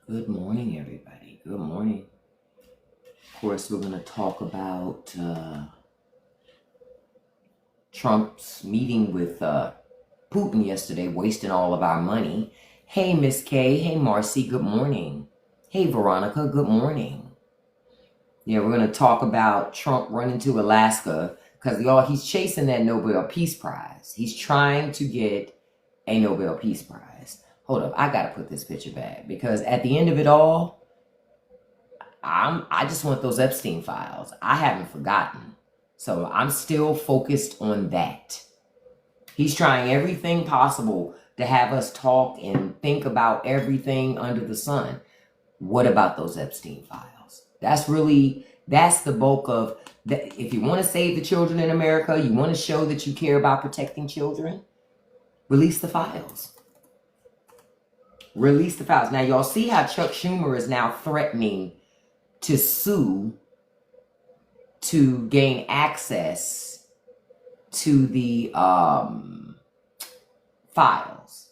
Good morning, everybody. Good morning. Of course, we're going to talk about Trump's meeting with Putin yesterday, wasting all of our money. Hey, Miss Kay. Hey, Marcy. Good morning. Hey, Veronica. Good morning. Yeah, we're going to talk about Trump running to Alaska because, y'all, he's chasing that Nobel Peace Prize. He's trying to get a Nobel Peace Prize. Hold up. I got to put this picture back because at the end of it all, I just want those Epstein files. I haven't forgotten. So I'm still focused on that. He's trying everything possible to have us talk and think about everything under the sun. What about those Epstein files? That's the bulk of that. If you want to save the children in America, you want to show that you care about protecting children, release the files. Release the files. Now, y'all see how Chuck Schumer is now threatening to sue to gain access to the files.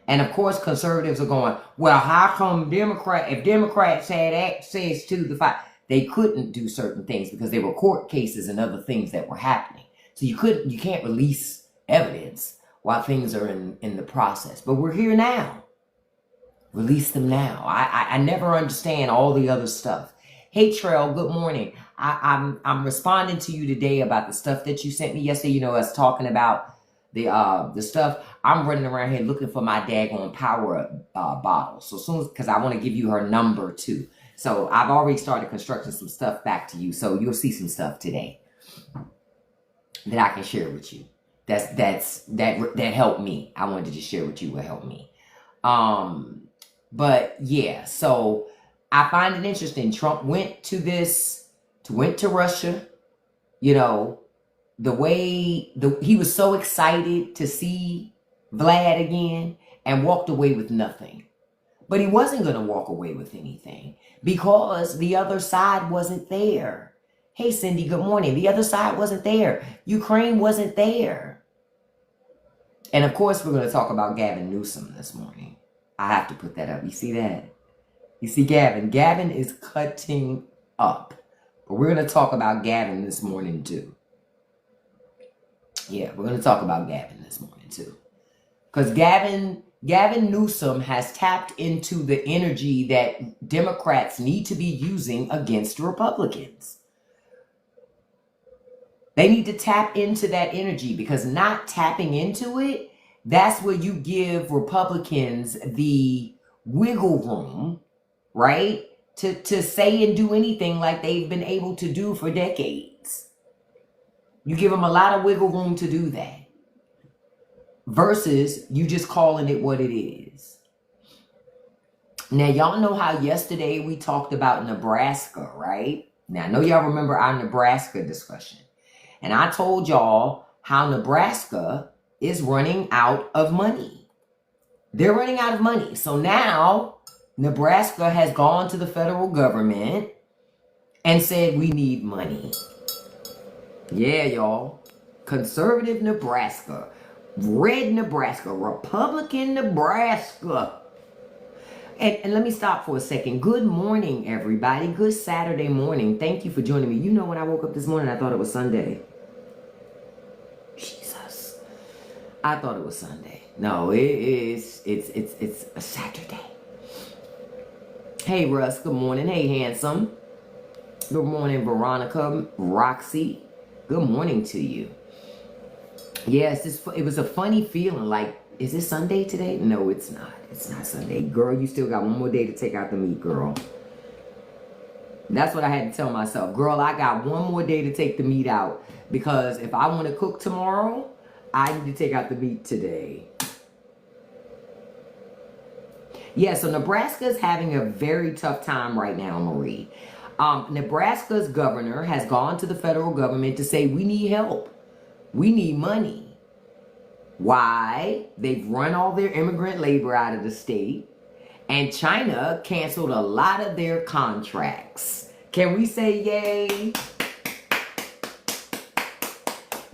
And of course, conservatives are going, well, how come if Democrats had access to the file, they couldn't do certain things because there were court cases and other things that were happening. So you can't release evidence while things are in the process. But we're here now. Release them now. I never understand all the other stuff. Hey, Trell, good morning. I'm responding to you today about the stuff that you sent me yesterday. You know, us talking about the stuff. I'm running around here looking for my daggone power bottle. So soon, because I want to give you her number too. So I've already started constructing some stuff back to you. So you'll see some stuff today that I can share with you. That helped me. I wanted to just share with you what helped me. But yeah, so I find it interesting. Trump went to Russia, you know, he was so excited to see Vlad again and walked away with nothing. But he wasn't going to walk away with anything because the other side wasn't there. Hey, Cindy, good morning. The other side wasn't there. Ukraine wasn't there. And of course, we're going to talk about Gavin Newsom this morning. I have to put that up. You see that? You see Gavin? Gavin is cutting up. But we're going to talk about Gavin this morning too. Yeah, we're going to talk about Gavin this morning too. Because Gavin Newsom has tapped into the energy that Democrats need to be using against Republicans. They need to tap into that energy because not tapping into it, that's where you give Republicans the wiggle room, right? To say and do anything like they've been able to do for decades. You give them a lot of wiggle room to do that. Versus you just calling it what it is. Now, y'all know how yesterday we talked about Nebraska, right? Now, I know y'all remember our Nebraska discussion. And I told y'all how Nebraska is running out of money. They're running out of money. So now Nebraska has gone to the federal government and said, we need money. Yeah, y'all. Conservative Nebraska. Red Nebraska. Republican Nebraska. And let me stop for a second. Good morning, everybody. Good Saturday morning. Thank you for joining me. You know, when I woke up this morning, I thought it was Sunday. Jesus. I thought it was Sunday. No, it's a Saturday. Hey, Russ. Good morning. Hey, handsome. Good morning, Veronica. Roxy. Good morning to you. Yes, it was a funny feeling. Like, is it Sunday today? No, it's not. It's not Sunday. Girl, you still got one more day to take out the meat, girl. That's what I had to tell myself. Girl, I got one more day to take the meat out. Because if I want to cook tomorrow, I need to take out the meat today. Yeah, so Nebraska is having a very tough time right now, Marie. Nebraska's governor has gone to the federal government to say, we need help. We need money. Why? They've run all their immigrant labor out of the state. And China canceled a lot of their contracts. Can we say yay?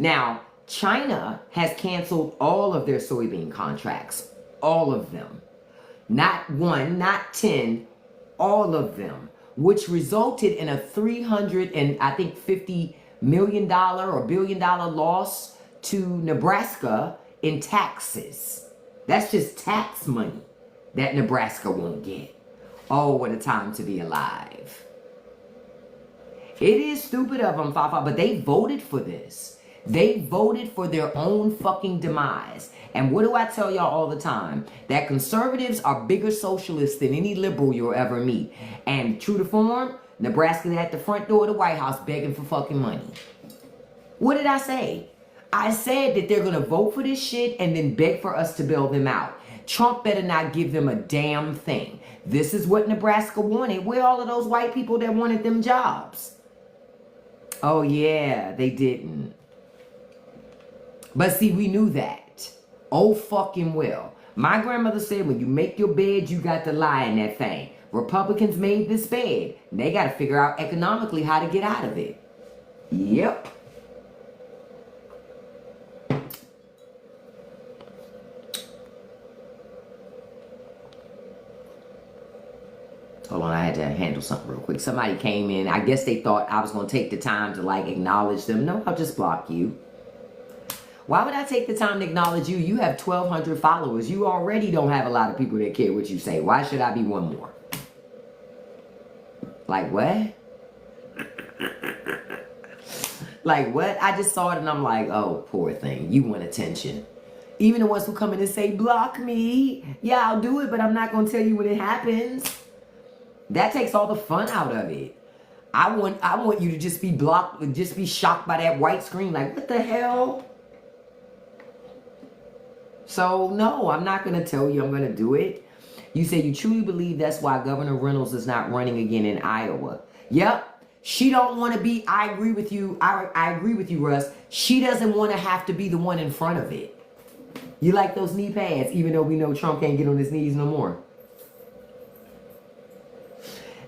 Now, China has canceled all of their soybean contracts. All of them. Not one, not 10, all of them, which resulted in a $350 million or $1 billion loss to Nebraska in taxes. That's just tax money that Nebraska won't get. Oh, what a time to be alive. It is stupid of them, Fafa, but they voted for this. They voted for their own fucking demise. And what do I tell y'all all the time? That conservatives are bigger socialists than any liberal you'll ever meet. And true to form, Nebraska's at the front door of the White House begging for fucking money. What did I say? I said that they're going to vote for this shit and then beg for us to bail them out. Trump better not give them a damn thing. This is what Nebraska wanted. Where all of those white people that wanted them jobs? Oh yeah, they didn't. But see, we knew that. Oh fucking well. My grandmother said when you make your bed, you got to lie in that thing. Republicans made this bed. They got to figure out economically how to get out of it. Yep. Hold on, I had to handle something real quick. Somebody came in. I guess they thought I was going to take the time to like acknowledge them. No, I'll just block you. Why would I take the time to acknowledge you? You have 1,200 followers. You already don't have a lot of people that care what you say. Why should I be one more? Like what? Like what? I just saw it and I'm like, oh, poor thing. You want attention. Even the ones who come in and say, block me. Yeah, I'll do it, but I'm not going to tell you when it happens. That takes all the fun out of it. I want you to just be blocked, just be shocked by that white screen. Like, what the hell? So, no, I'm not going to tell you I'm going to do it. You say you truly believe that's why Governor Reynolds is not running again in Iowa. Yep. She don't want to be, I agree with you. I agree with you, Russ. She doesn't want to have to be the one in front of it. You like those knee pads, even though we know Trump can't get on his knees no more.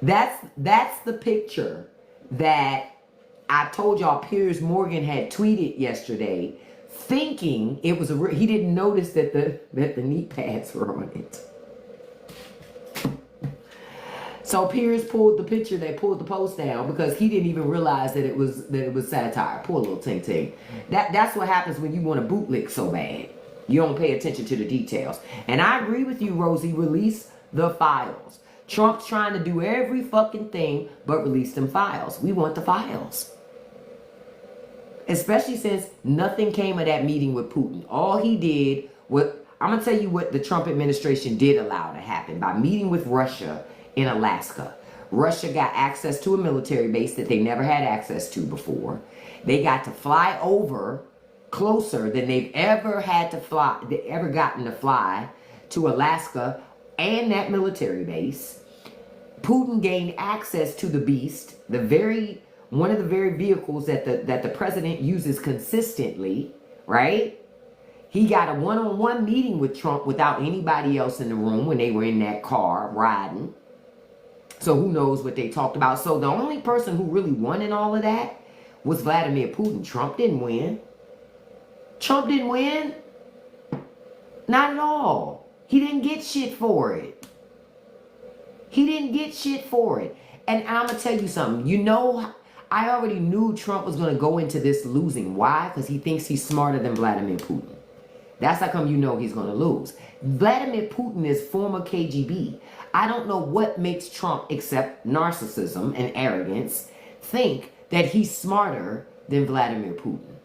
That's the picture that I told y'all Piers Morgan had tweeted yesterday, thinking it was he didn't notice that the knee pads were on it. So Piers pulled the picture, they pulled the post down because he didn't even realize that it was satire. Poor little ting ting. That's what happens when you want to bootlick so bad. You don't pay attention to the details. And I agree with you, Rosie. Release the files. Trump's trying to do every fucking thing but release them files. We want the files. Especially since nothing came of that meeting with Putin. All he did was, I'm going to tell you what the Trump administration did allow to happen. By meeting with Russia in Alaska. Russia got access to a military base that they never had access to before. They got to fly over closer than they've ever had to fly, ever gotten to fly to Alaska and that military base. Putin gained access to the beast, one of the very vehicles that the president uses consistently, right? He got a one-on-one meeting with Trump without anybody else in the room when they were in that car riding. So who knows what they talked about. So the only person who really won in all of that was Vladimir Putin. Trump didn't win. Trump didn't win. Not at all. He didn't get shit for it. He didn't get shit for it. And I'm going to tell you something. You know, I already knew Trump was going to go into this losing. Why? Because he thinks he's smarter than Vladimir Putin. That's how come you know he's going to lose. Vladimir Putin is former KGB. I don't know what makes Trump, except narcissism and arrogance, think that he's smarter than Vladimir Putin.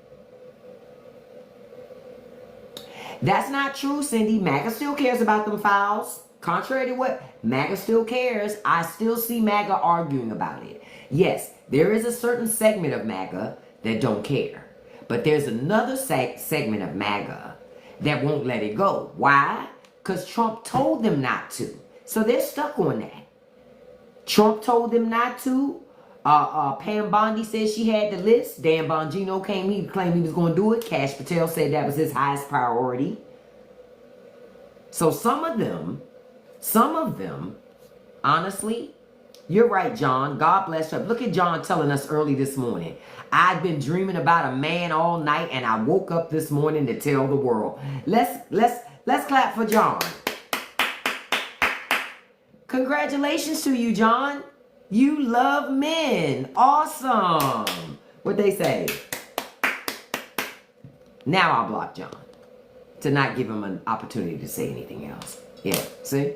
That's not true, Cindy. MAGA still cares about them files. Contrary to what? MAGA still cares. I still see MAGA arguing about it. Yes, there is a certain segment of MAGA that don't care. But there's another segment of MAGA that won't let it go. Why? Because Trump told them not to. So they're stuck on that. Trump told them not to. Pam Bondi said she had the list. Dan Bongino he claimed he was going to do it. Kash Patel said that was his highest priority. So some of them, honestly, you're right, John. God bless you. Look at John telling us early this morning. I've been dreaming about a man all night and I woke up this morning to tell the world. Let's clap for John. Congratulations to you, John. You love men. Awesome. What they say? Now I'll block John to not give him an opportunity to say anything else. Yeah, see?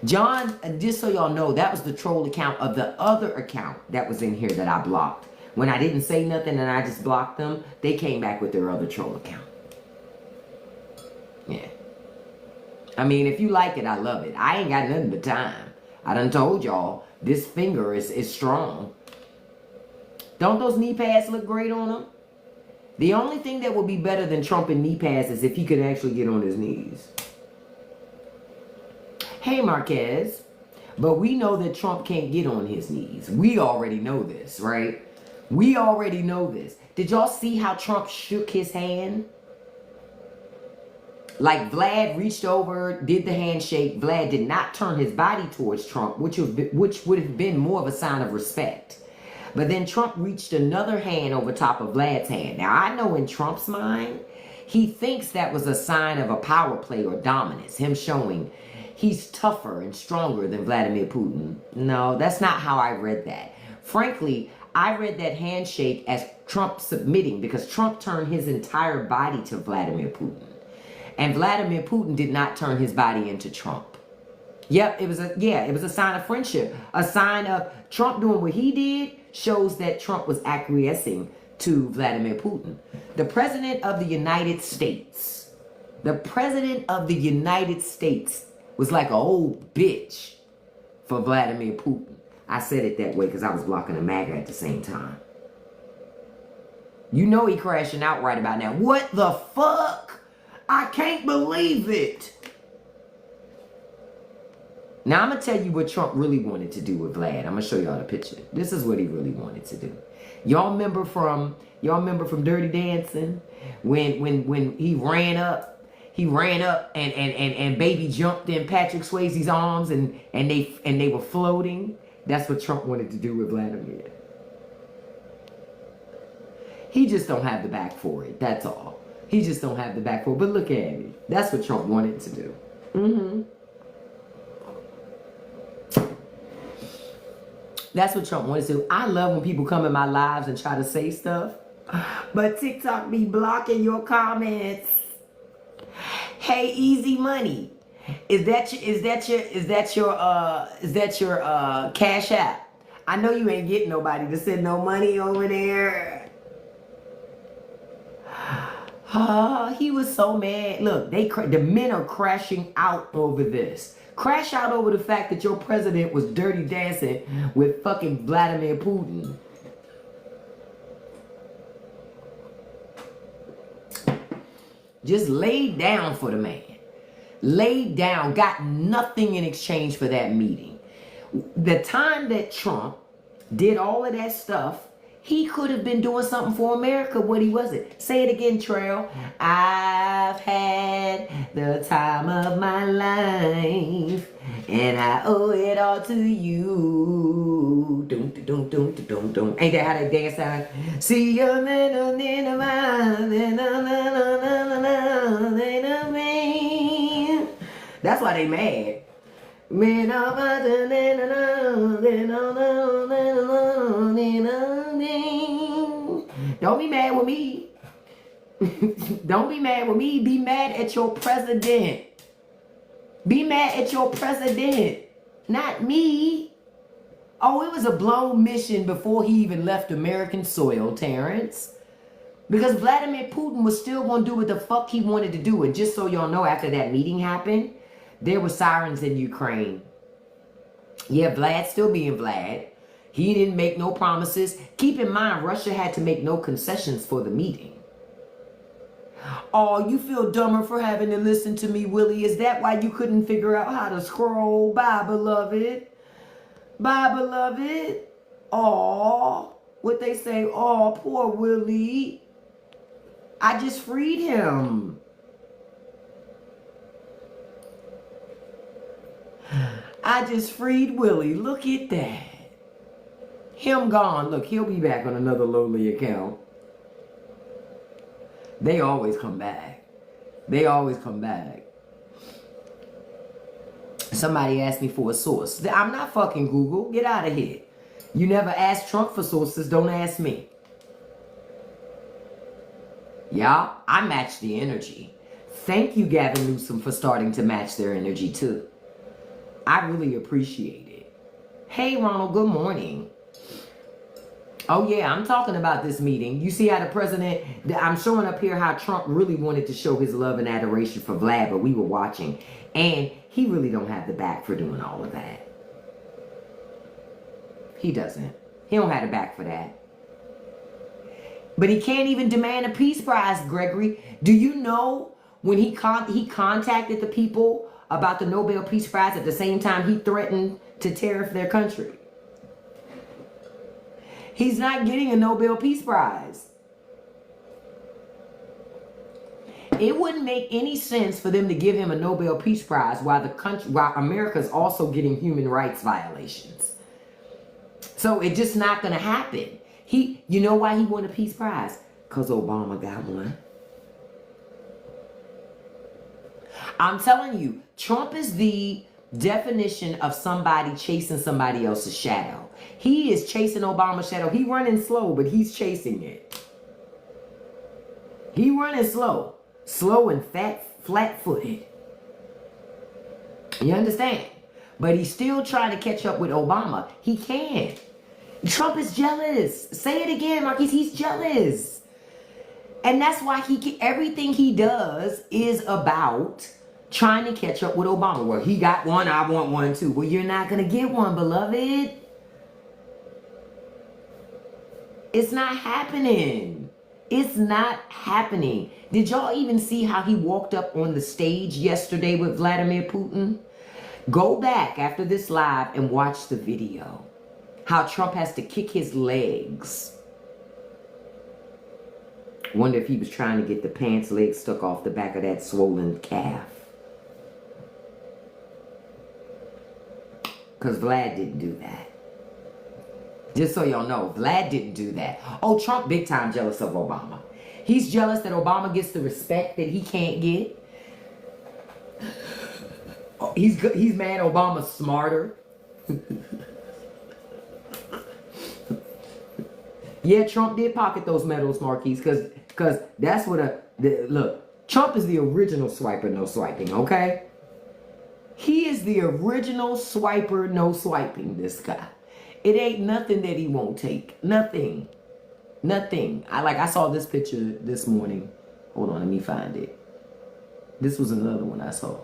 John, just so y'all know, that was the troll account of the other account that was in here that I blocked. When I didn't say nothing and I just blocked them, they came back with their other troll account. Yeah. I mean, if you like it, I love it. I ain't got nothing but time. I done told y'all, this finger is strong. Don't those knee pads look great on him? The only thing that would be better than Trump in knee pads is if he could actually get on his knees. Hey, Marquez. But we know that Trump can't get on his knees. We already know this, right? We already know this. Did y'all see how Trump shook his hand? Like Vlad reached over, did the handshake. Vlad did not turn his body towards Trump, which would have been more of a sign of respect. But then Trump reached another hand over top of Vlad's hand. Now, I know in Trump's mind, he thinks that was a sign of a power play or dominance, him showing he's tougher and stronger than Vladimir Putin. No, that's not how I read that. Frankly, I read that handshake as Trump submitting because Trump turned his entire body to Vladimir Putin. And Vladimir Putin did not turn his body into Trump. Yep, it was a sign of friendship. A sign of Trump doing what he did shows that Trump was acquiescing to Vladimir Putin. The President of the United States. The President of the United States was like an old bitch for Vladimir Putin. I said it that way because I was blocking a MAGA at the same time. You know he crashing out right about now. What the fuck? I can't believe it. Now I'm going to tell you what Trump really wanted to do with Vlad. I'm going to show y'all the picture. This is what he really wanted to do. Y'all remember from Dirty Dancing when he ran up and baby jumped in Patrick Swayze's arms and they were floating. That's what Trump wanted to do with Vladimir. He just don't have the back for it. That's all. He just don't have the back for it. But look at it. That's what Trump wanted to do. That's what Trump wanted to do. I love when people come in my lives and try to say stuff. But TikTok be blocking your comments. Hey, Easy Money. Is that your Cash App? I know you ain't getting nobody to send no money over there. He was so mad. Look, the men are crashing out over this. Crash out over the fact that your president was dirty dancing with fucking Vladimir Putin. Just laid down for the man. Laid down, got nothing in exchange for that meeting. The time that Trump did all of that stuff, he could have been doing something for America. What he wasn't. Say it again, Trail. I've had the time of my life, and I owe it all to you. Ain't that how they dance out? See you. That's why they mad. Don't be mad with me. Don't be mad with me. Be mad at your president. Be mad at your president, not me. Oh, it was a blown mission before he even left American soil, Terrence. Because Vladimir Putin was still going to do what the fuck he wanted to do. And just so y'all know, after that meeting happened, there were sirens in Ukraine. Yeah, Vlad still being Vlad. He didn't make no promises. Keep in mind, Russia had to make no concessions for the meeting. Oh, you feel dumber for having to listen to me, Willie. Is that why you couldn't figure out how to scroll? Bye, beloved. Bye, beloved. Oh, what they say? Oh, poor Willie. I just freed him. I just freed Willie. Look at that. Him gone. Look, he'll be back on another lowly account. They always come back. They always come back. Somebody asked me for a source. I'm not fucking Google. Get out of here. You never asked Trump for sources. Don't ask me. Y'all, I match the energy. Thank you, Gavin Newsom, for starting to match their energy too. I really appreciate it. Hey, Ronald, good morning. Oh yeah, I'm talking about this meeting. You see how the president, I'm showing up here how Trump really wanted to show his love and adoration for Vlad, but we were watching. And he really don't have the back for doing all of that. He doesn't. He don't have the back for that. But he can't even demand a peace prize, Gregory. Do you know when he contacted the people about the Nobel Peace Prize at the same time he threatened to tariff their country? He's not getting a Nobel Peace Prize. It wouldn't make any sense for them to give him a Nobel Peace Prize while America's also getting human rights violations. So it's just not going to happen. You know why he won a Peace Prize? Because Obama got one. I'm telling you, Trump is the definition of somebody chasing somebody else's shadow. He is chasing Obama's shadow. He running slow, but he's chasing it. He running slow. Slow and flat-footed. You understand? But he's still trying to catch up with Obama. He can't. Trump is jealous. Say it again, Marquise. He's jealous. And that's why everything he does is about trying to catch up with Obama. Well, he got one, I want one too. Well, you're not going to get one, beloved. It's not happening. It's not happening. Did y'all even see how he walked up on the stage yesterday with Vladimir Putin? Go back after this live and watch the video. How Trump has to kick his legs. Wonder if he was trying to get the pants leg stuck off the back of that swollen calf. Because Vlad didn't do that. Just so y'all know, Vlad didn't do that. Oh, Trump big time jealous of Obama. He's jealous that Obama gets the respect that he can't get. He's mad Obama's smarter. Yeah, Trump did pocket those medals, Marquise, because that's what look, Trump is the original swiper, no swiping, okay? He is the original swiper, no swiping, this guy. It ain't nothing that he won't take. Nothing. Nothing. I saw this picture this morning. Hold on, let me find it. This was another one I saw.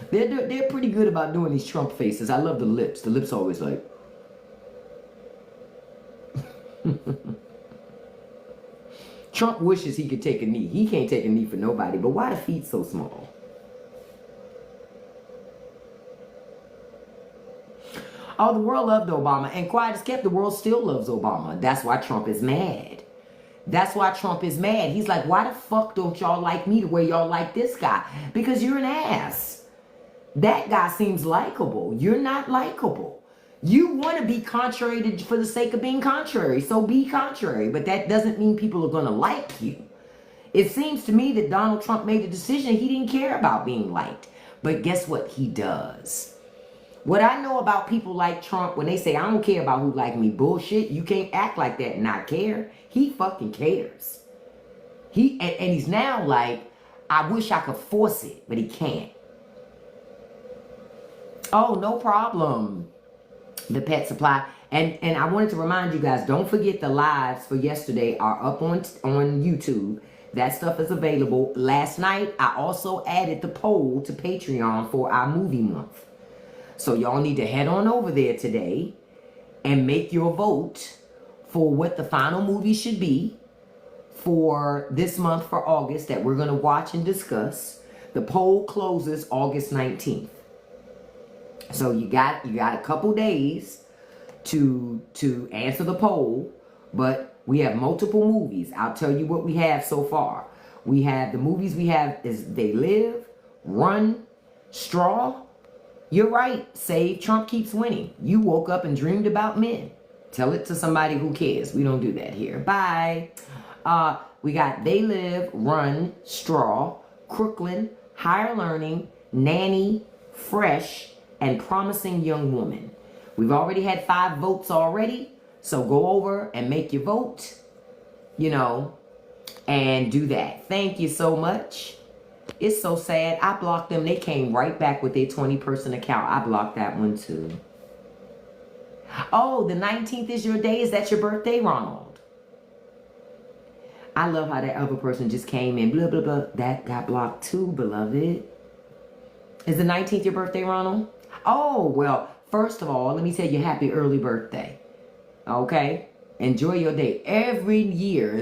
They're pretty good about doing these Trump faces. I love the lips. The lips always like... Trump wishes he could take a knee. He can't take a knee for nobody. But why the feet so small? Oh, the world loved Obama. And quiet as kept, the world still loves Obama. That's why Trump is mad. That's why Trump is mad. He's like, why the fuck don't y'all like me the way y'all like this guy? Because you're an ass. That guy seems likable. You're not likable. You want to be contrary for the sake of being contrary. So be contrary. But that doesn't mean people are going to like you. It seems to me that Donald Trump made a decision. He didn't care about being liked. But guess what? He does. What I know about people like Trump, when they say, I don't care about who like me, bullshit, you can't act like that and not care. He fucking cares. And he's now like, I wish I could force it, but he can't. Oh, no problem. The pet supply. And I wanted to remind you guys, don't forget the lives for yesterday are up on YouTube. That stuff is available. Last night, I also added the poll to Patreon for our movie month. So y'all need to head on over there today and make your vote for what the final movie should be for this month for August that we're going to watch and discuss. The poll closes August 19th. So you got a couple days to answer the poll, but we have multiple movies. I'll tell you what we have so far. We have the movies we have is They Live, Run, Straw. You're right. Save Trump Keeps Winning. You woke up and dreamed about men. Tell it to somebody who cares. We don't do that here. Bye. We got They Live, Run, Straw, Crooklyn, Higher Learning, nanny, fresh, and promising young woman. We've already had 5 votes already. So go over and make your vote, you know, and do that. Thank you so much. It's so sad. I blocked them. They came right back with their 20-person account. I blocked that one too. Oh, the 19th is your day. Is that your birthday, Ronald? I love how that other person just came in. Blah, blah, blah. That got blocked too, beloved. Is the 19th your birthday, Ronald? Oh, well, first of all, let me tell you happy early birthday. Okay? Enjoy your day. Every year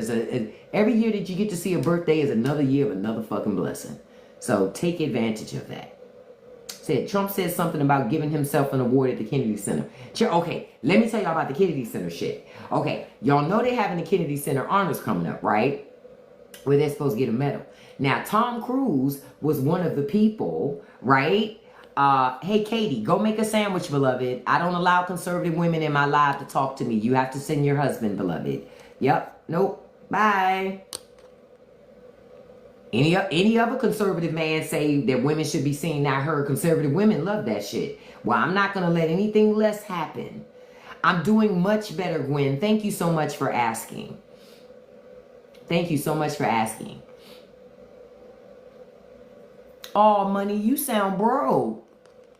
every year that you get to see a birthday is another year of another fucking blessing. So take advantage of that. Trump said something about giving himself an award at the Kennedy Center. Okay, let me tell y'all about the Kennedy Center shit. Okay, y'all know they're having the Kennedy Center honors coming up, right? Where they're supposed to get a medal. Now, Tom Cruise was one of the people, right? Hey, Katie, go make a sandwich, beloved. I don't allow conservative women in my life to talk to me. You have to send your husband, beloved. Yep, nope, bye. Any other conservative man say that women should be seen, not heard. Conservative women love that shit. Well, I'm not going to let anything less happen. I'm doing much better, Gwen. Thank you so much for asking. Thank you so much for asking. Oh, money, you sound broke.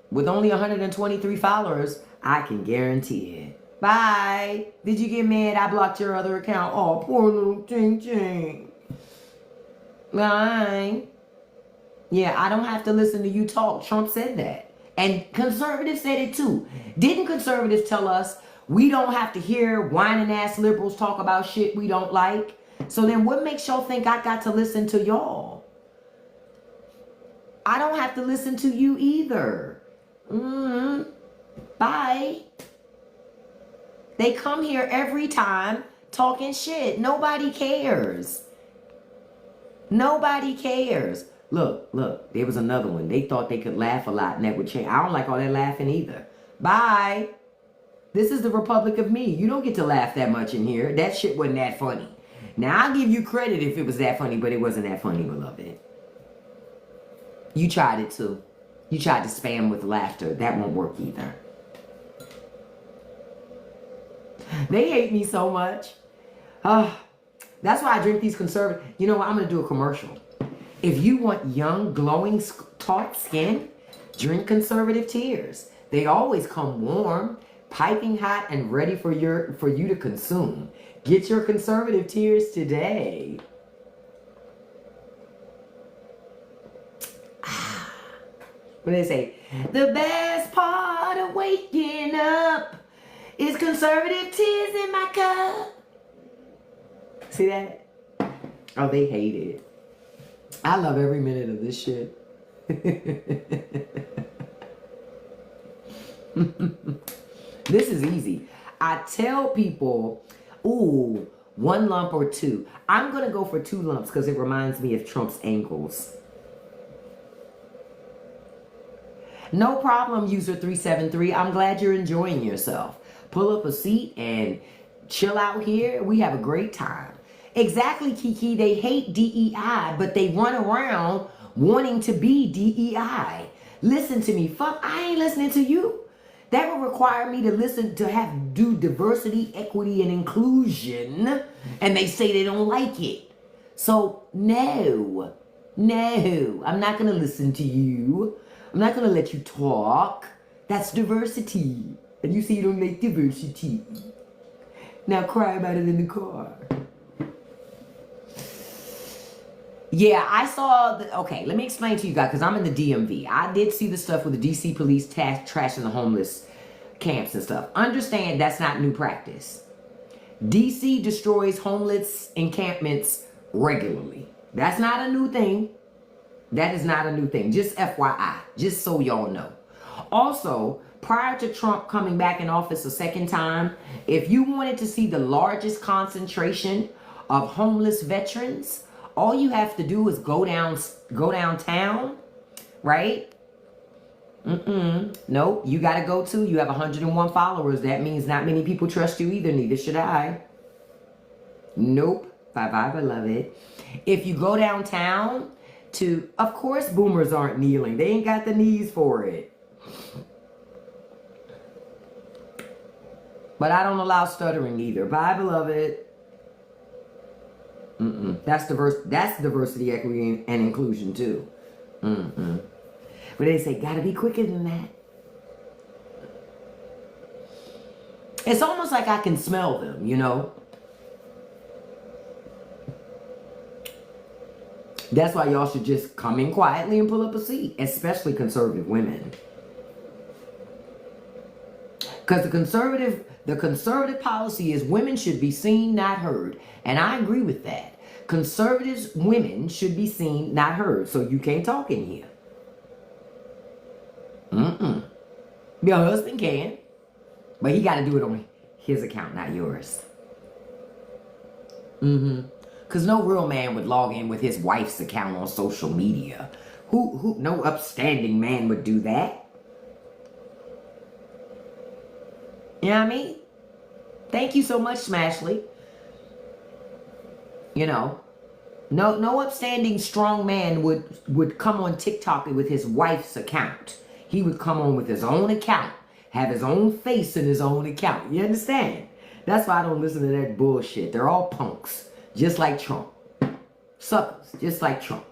With only 123 followers, I can guarantee it. Bye. Did you get mad I blocked your other account? Oh, poor little Ching Ching. Bye. Yeah, I don't have to listen to you talk. Trump said that. And conservatives said it too. Didn't conservatives tell us we don't have to hear whining ass liberals talk about shit we don't like? So then what makes y'all think I got to listen to y'all? I don't have to listen to you either. Bye. They come here every time talking shit. Nobody cares. Nobody cares. Look, there was another one. They thought they could laugh a lot and that would change. I don't like all that laughing either. Bye. This is the Republic of me. You don't get to laugh that much in here. That shit wasn't that funny. Now, I'll give you credit if it was that funny, but it wasn't that funny, beloved. You tried it too. You tried to spam with laughter. That won't work either. They hate me so much. That's why I drink these conservative. You know what? I'm going to do a commercial. If you want young, glowing, taut skin, drink conservative tears. They always come warm, piping hot, and ready for you to consume. Get your conservative tears today. What do they say? The best part of waking up is conservative tears in my cup. See that? Oh, they hate it. I love every minute of this shit. This is easy. I tell people, ooh, 1 lump or 2. I'm going to go for 2 lumps because it reminds me of Trump's ankles. No problem, user 373. I'm glad you're enjoying yourself. Pull up a seat and chill out here. We have a great time. Exactly, Kiki. They hate DEI, but they run around wanting to be DEI. Listen to me. Fuck, I ain't listening to you. That would require me to listen to do diversity, equity, and inclusion. And they say they don't like it. So, no, I'm not going to listen to you. I'm not going to let you talk. That's diversity. And you say you don't like diversity. Now cry about it in the car. Yeah, I saw okay, let me explain to you guys, because I'm in the DMV. I did see the stuff with the DC police trashing the homeless camps and stuff. Understand that's not new practice. DC destroys homeless encampments regularly. That's not a new thing. That is not a new thing. Just FYI, just so y'all know. Also, prior to Trump coming back in office a second time, if you wanted to see the largest concentration of homeless veterans, all you have to do is go downtown, right? Nope, you got to go too. You have 101 followers. That means not many people trust you either. Neither should I. Nope. Bye-bye, beloved. If you go downtown to, of course boomers aren't kneeling. They ain't got the knees for it. But I don't allow stuttering either. Bye, beloved. That's diversity, equity, and inclusion too. But they say, gotta be quicker than that. It's almost like I can smell them, you know? That's why y'all should just come in quietly and pull up a seat, especially conservative women. Because the conservative policy is women should be seen, not heard. And I agree with that. Conservatives, women should be seen, not heard. So you can't talk in here. Your husband can. But he got to do it on his account, not yours. Because no real man would log in with his wife's account on social media. No upstanding man would do that. You know what I mean? Thank you so much, Smashley. You know, no upstanding strong man would come on TikTok with his wife's account. He would come on with his own account, have his own face in his own account. You understand? That's why I don't listen to that bullshit. They're all punks, just like Trump. Suckers, just like Trump.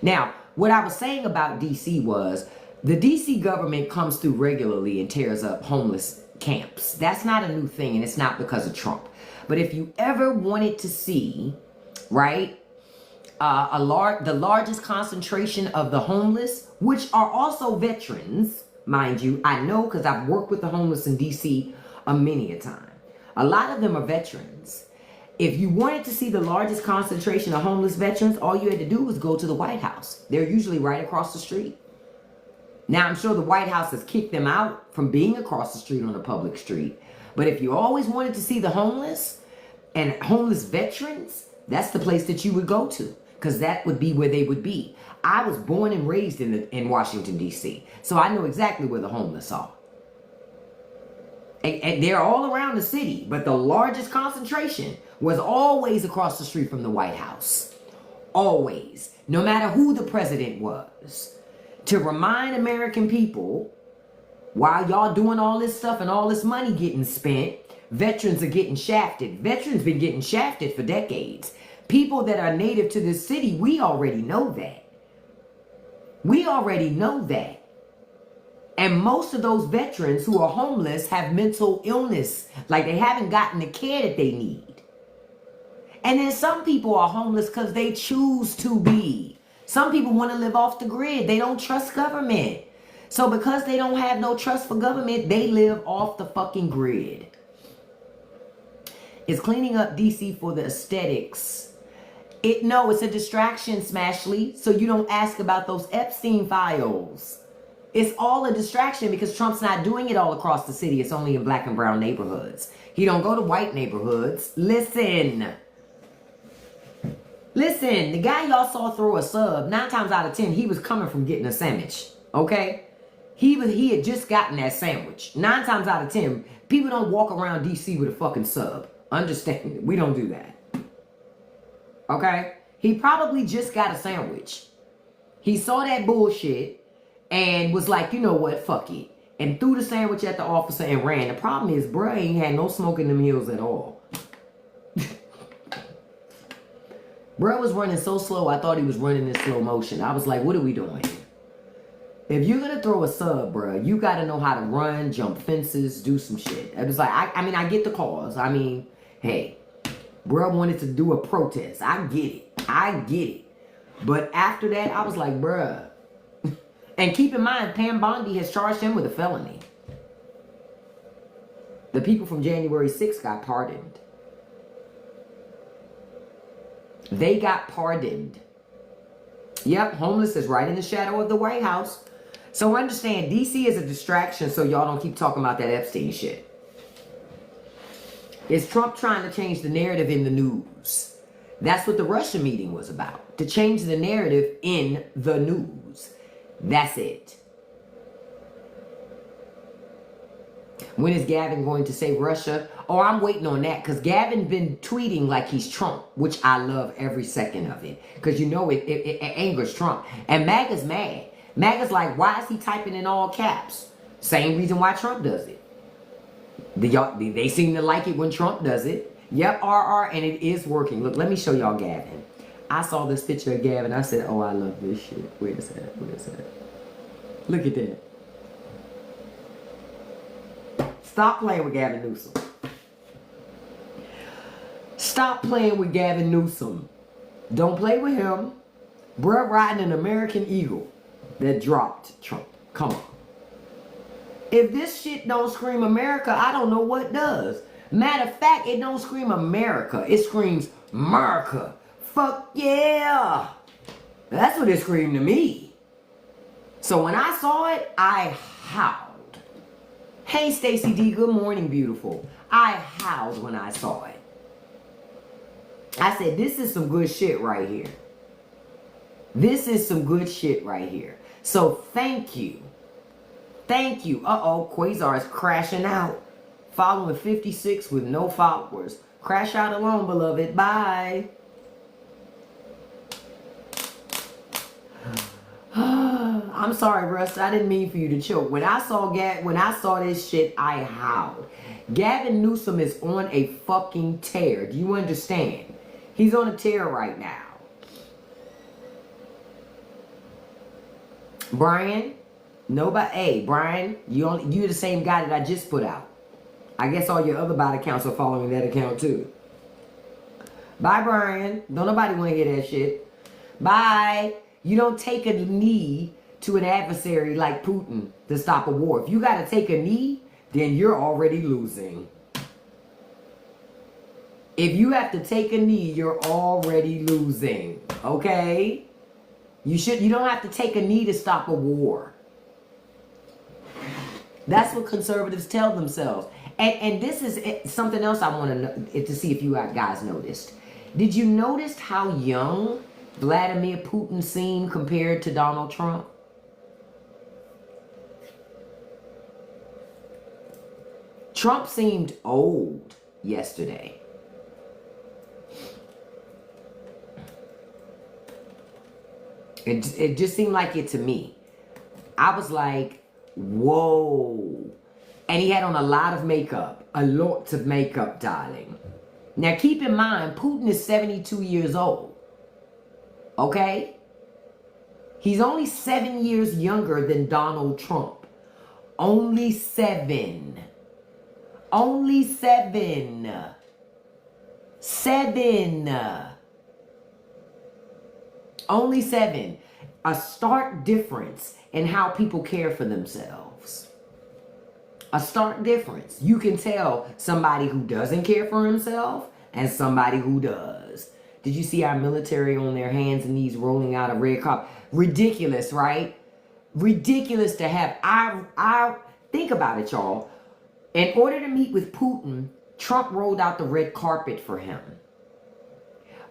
Now, what I was saying about DC was the DC government comes through regularly and tears up homeless camps. That's not a new thing, and it's not because of Trump. But if you ever wanted to see, right, the largest concentration of the homeless, which are also veterans, mind you, I know because I've worked with the homeless in DC many a time. A lot of them are veterans. If you wanted to see the largest concentration of homeless veterans, all you had to do was go to the White House. They're usually right across the street. Now, I'm sure the White House has kicked them out from being across the street on a public street. But if you always wanted to see the homeless and homeless veterans, that's the place that you would go to, because that would be where they would be. I was born and raised in Washington, D.C., so I know exactly where the homeless are. And they're all around the city, but the largest concentration was always across the street from the White House. Always. No matter who the president was. To remind American people, while y'all doing all this stuff and all this money getting spent, veterans are getting shafted. Veterans been getting shafted for decades. People that are native to this city, we already know that. We already know that. And most of those veterans who are homeless have mental illness. Like they haven't gotten the care that they need. And then some people are homeless because they choose to be. Some people want to live off the grid. They don't trust government. So because they don't have no trust for government, they live off the fucking grid. Is cleaning up DC for the aesthetics? No, it's a distraction, Smashley. So you don't ask about those Epstein files. It's all a distraction because Trump's not doing it all across the city. It's only in black and brown neighborhoods. He don't go to white neighborhoods. Listen, the guy y'all saw throw a sub, 9 times out of 10, he was coming from getting a sandwich, okay? He had just gotten that sandwich. 9 times out of 10, people don't walk around DC with a fucking sub. Understand? We don't do that. Okay? He probably just got a sandwich. He saw that bullshit and was like, you know what, fuck it. And threw the sandwich at the officer and ran. The problem is, bruh ain't had no smoke in them hills at all. Bruh was running so slow, I thought he was running in slow motion. I was like, what are we doing? If you're going to throw a sub, bruh, you got to know how to run, jump fences, do some shit. I was like, I get the cause. I mean, hey, bruh wanted to do a protest. I get it. But after that, I was like, bruh. And keep in mind, Pam Bondi has charged him with a felony. The people from January 6th got pardoned. They got pardoned. Yep, homeless is right in the shadow of the White House. So understand, DC is a distraction so y'all don't keep talking about that Epstein shit. Is Trump trying to change the narrative in the news? That's what the Russia meeting was about. To change the narrative in the news. That's it. When is Gavin going to say Russia? Oh, I'm waiting on that because Gavin been tweeting like he's Trump, which I love every second of it because you know it angers Trump. And MAGA's mad. MAGA's like, why is he typing in all caps? Same reason why Trump does it. They seem to like it when Trump does it. Yep, RR, and it is working. Look, let me show y'all Gavin. I saw this picture of Gavin. I said, oh, I love this shit. Wait a second. Look at that. Stop playing with Gavin Newsom. Stop playing with Gavin Newsom. Don't play with him. Bruh riding an American Eagle that dropped Trump. Come on. If this shit don't scream America, I don't know what does. Matter of fact, it don't scream America. It screams America. Fuck yeah. That's what it screamed to me. So when I saw it, I howled. Hey, Stacey D, good morning, beautiful. I howled when I saw it. I said, this is some good shit right here. This is some good shit right here. So thank you. Thank you. Uh-oh, Quasar is crashing out. Following 56 with no followers. Crash out alone, beloved. Bye. I'm sorry, Russ. I didn't mean for you to choke. When I saw this shit, I howled. Gavin Newsom is on a fucking tear. Do you understand? He's on a tear right now. Brian, nobody. Hey, Brian, you're the same guy that I just put out. I guess all your other bot accounts are following that account too. Bye, Brian. Don't nobody want to hear that shit. Bye. You don't take a knee to an adversary like Putin to stop a war. If you got to take a knee, then you're already losing. If you have to take a knee, you're already losing. Okay? You don't have to take a knee to stop a war. That's what conservatives tell themselves. And this is something else I want to see if you guys noticed. Did you notice how young Vladimir Putin seemed compared to Donald Trump? Trump seemed old yesterday. It just seemed like it to me. I was like, whoa. And he had on a lot of makeup. A lot of makeup, darling. Now keep in mind, Putin is 72 years old. Okay? He's only 7 years younger than Donald Trump. Only 7. Only 7. 7. Only 7. A stark difference in how people care for themselves. A stark difference. You can tell somebody who doesn't care for himself and somebody who does. Did you see our military on their hands and knees rolling out a red carpet? Ridiculous, right? Ridiculous to have. I think about it, y'all. In order to meet with Putin, Trump rolled out the red carpet for him.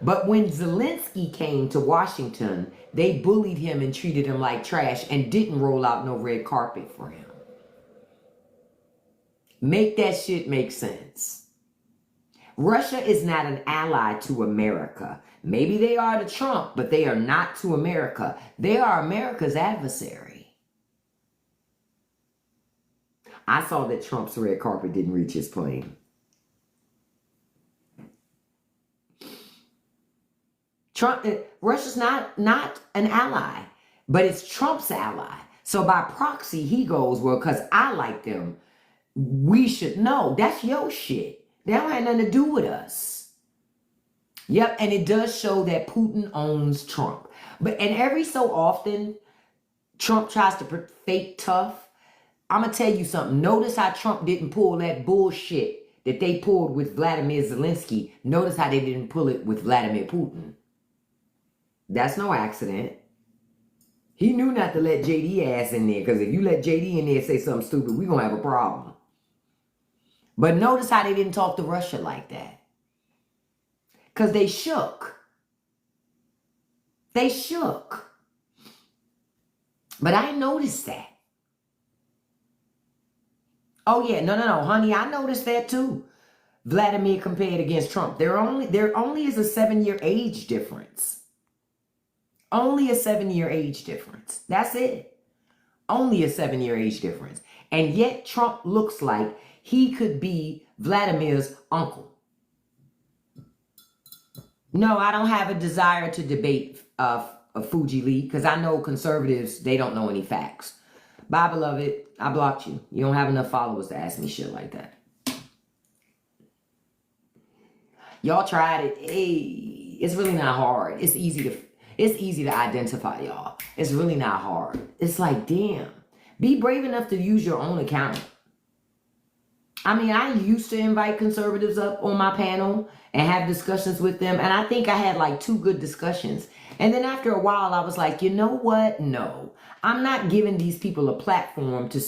But when Zelensky came to Washington, they bullied him and treated him like trash and didn't roll out no red carpet for him. Make that shit make sense. Russia is not an ally to America. Maybe they are to Trump, but they are not to America. They are America's adversary. I saw that Trump's red carpet didn't reach his plane. Russia's not an ally, but it's Trump's ally. So by proxy, he goes, well, because I like them, we should know. That's your shit. That don't have nothing to do with us. Yep, and it does show that Putin owns Trump. And every so often, Trump tries to fake tough. I'm going to tell you something. Notice how Trump didn't pull that bullshit that they pulled with Vladimir Zelensky. Notice how they didn't pull it with Vladimir Putin. That's no accident. He knew not to let JD ass in there, because if you let JD in there and say something stupid, we're going to have a problem. But notice how they didn't talk to Russia like that. Because they shook. They shook. But I noticed that. Oh yeah, no, honey, I noticed that too. Vladimir compared against Trump. There only is a 7-year age difference. Only a 7-year age difference. That's it. Only a 7-year age difference. And yet Trump looks like he could be Vladimir's uncle. No, I don't have a desire to debate Fuji Lee because I know conservatives, they don't know any facts. Bye, beloved. I blocked you. You don't have enough followers to ask me shit like that. Y'all tried it. Hey, it's really not hard. It's easy to identify, y'all. It's really not hard. It's like, damn. Be brave enough to use your own account. I mean, I used to invite conservatives up on my panel and have discussions with them. And I think I had like 2 good discussions. And then after a while, I was like, you know what? No, I'm not giving these people a platform to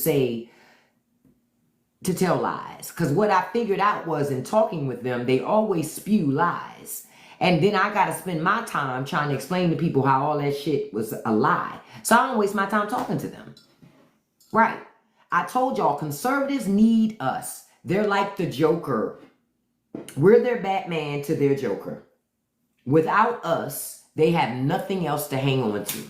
tell lies. Because what I figured out was in talking with them, they always spew lies. And then I got to spend my time trying to explain to people how all that shit was a lie. So I don't waste my time talking to them. Right. I told y'all, conservatives need us. They're like the Joker. We're their Batman to their Joker. Without us, they have nothing else to hang on to.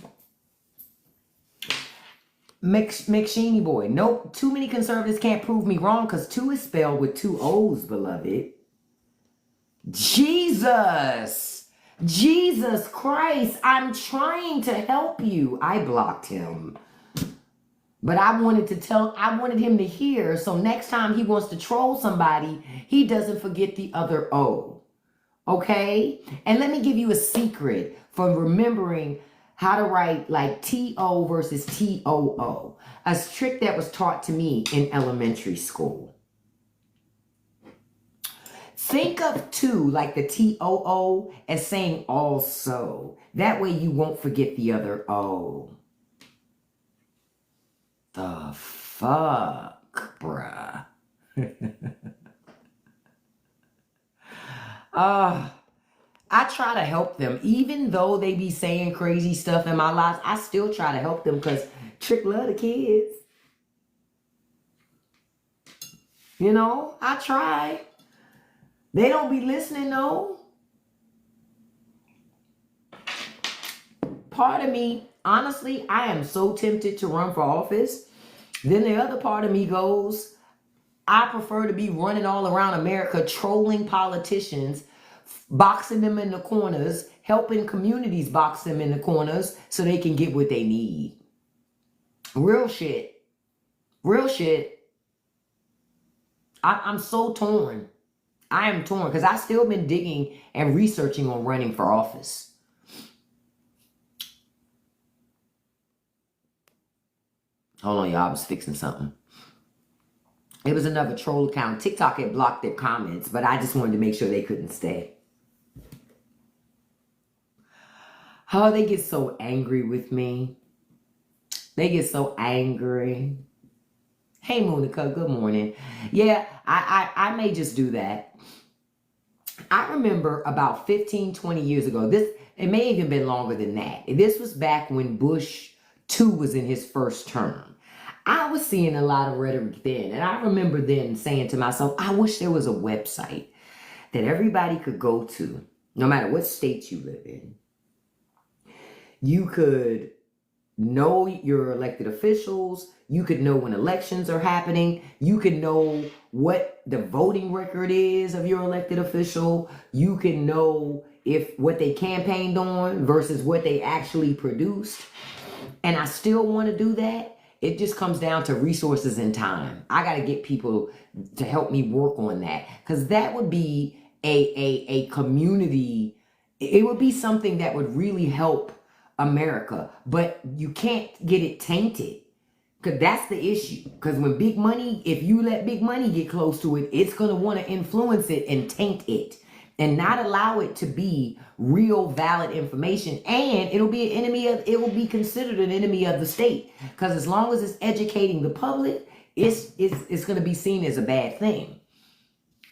McSheeny boy. Nope. Too many conservatives can't prove me wrong because 2 is spelled with 2 O's, beloved. Jesus. Jesus Christ. I'm trying to help you. I blocked him. But I wanted him to hear, so next time he wants to troll somebody, he doesn't forget the other O. Okay? And let me give you a secret for remembering how to write like T-O versus T-O-O. A trick that was taught to me in elementary school. Think of 2, like the T-O-O, as saying also. That way you won't forget the other O. The fuck, bruh. I try to help them. Even though they be saying crazy stuff in my lives, I still try to help them because Trick love the kids. You know, I try. They don't be listening, though. Part of me, honestly, I am so tempted to run for office. Then the other part of me goes, I prefer to be running all around America, trolling politicians, boxing them in the corners, helping communities box them in the corners so they can get what they need. Real shit. Real shit. I'm so torn. I am torn because I've still been digging and researching on running for office. Hold on, y'all. I was fixing something. It was another troll account. TikTok had blocked their comments, but I just wanted to make sure they couldn't stay. Oh, they get so angry with me. They get so angry. Hey, Monica, good morning. Yeah, I may just do that. I remember about 15, 20 years ago, it may even been longer than that. This was back when Bush 2 was in his first term. I was seeing a lot of rhetoric then, and I remember then saying to myself, I wish there was a website that everybody could go to, no matter what state you live in. You could know your elected officials. You could know when elections are happening. You could know what the voting record is of your elected official. You can know what they campaigned on versus what they actually produced. And I still want to do that. It just comes down to resources and time. I got to get people to help me work on that because that would be a community. It would be something that would really help America, but you can't get it tainted because that's the issue. Because when big money, if you let big money get close to it, it's going to want to influence it and taint it and not allow it to be real valid information. And it will be considered an enemy of the state because as long as it's educating the public, it's going to be seen as a bad thing.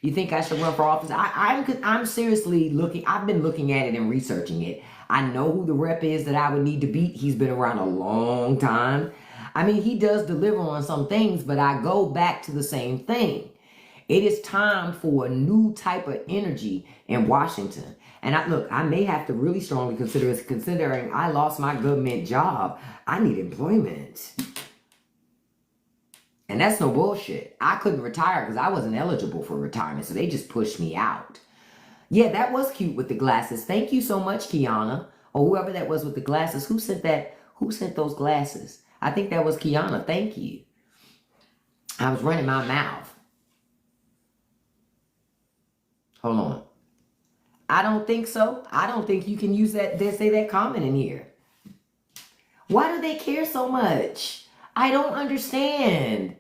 You think I should run for office? I'm seriously looking. I've been looking at it and researching it. I know who the rep is that I would need to beat. He's been around a long time. I mean, he does deliver on some things, but I go back to the same thing. It is time for a new type of energy in Washington. And I may have to really strongly consider this, considering I lost my government job. I need employment. And that's no bullshit. I couldn't retire because I wasn't eligible for retirement. So they just pushed me out. Yeah, that was cute with the glasses. Thank you so much, Kiana. Or whoever that was with the glasses. Who sent that? Who sent those glasses? I think that was Kiana. Thank you. I was running my mouth. Hold on. I don't think so. I don't think you can use that, they say that comment in here. Why do they care so much? I don't understand.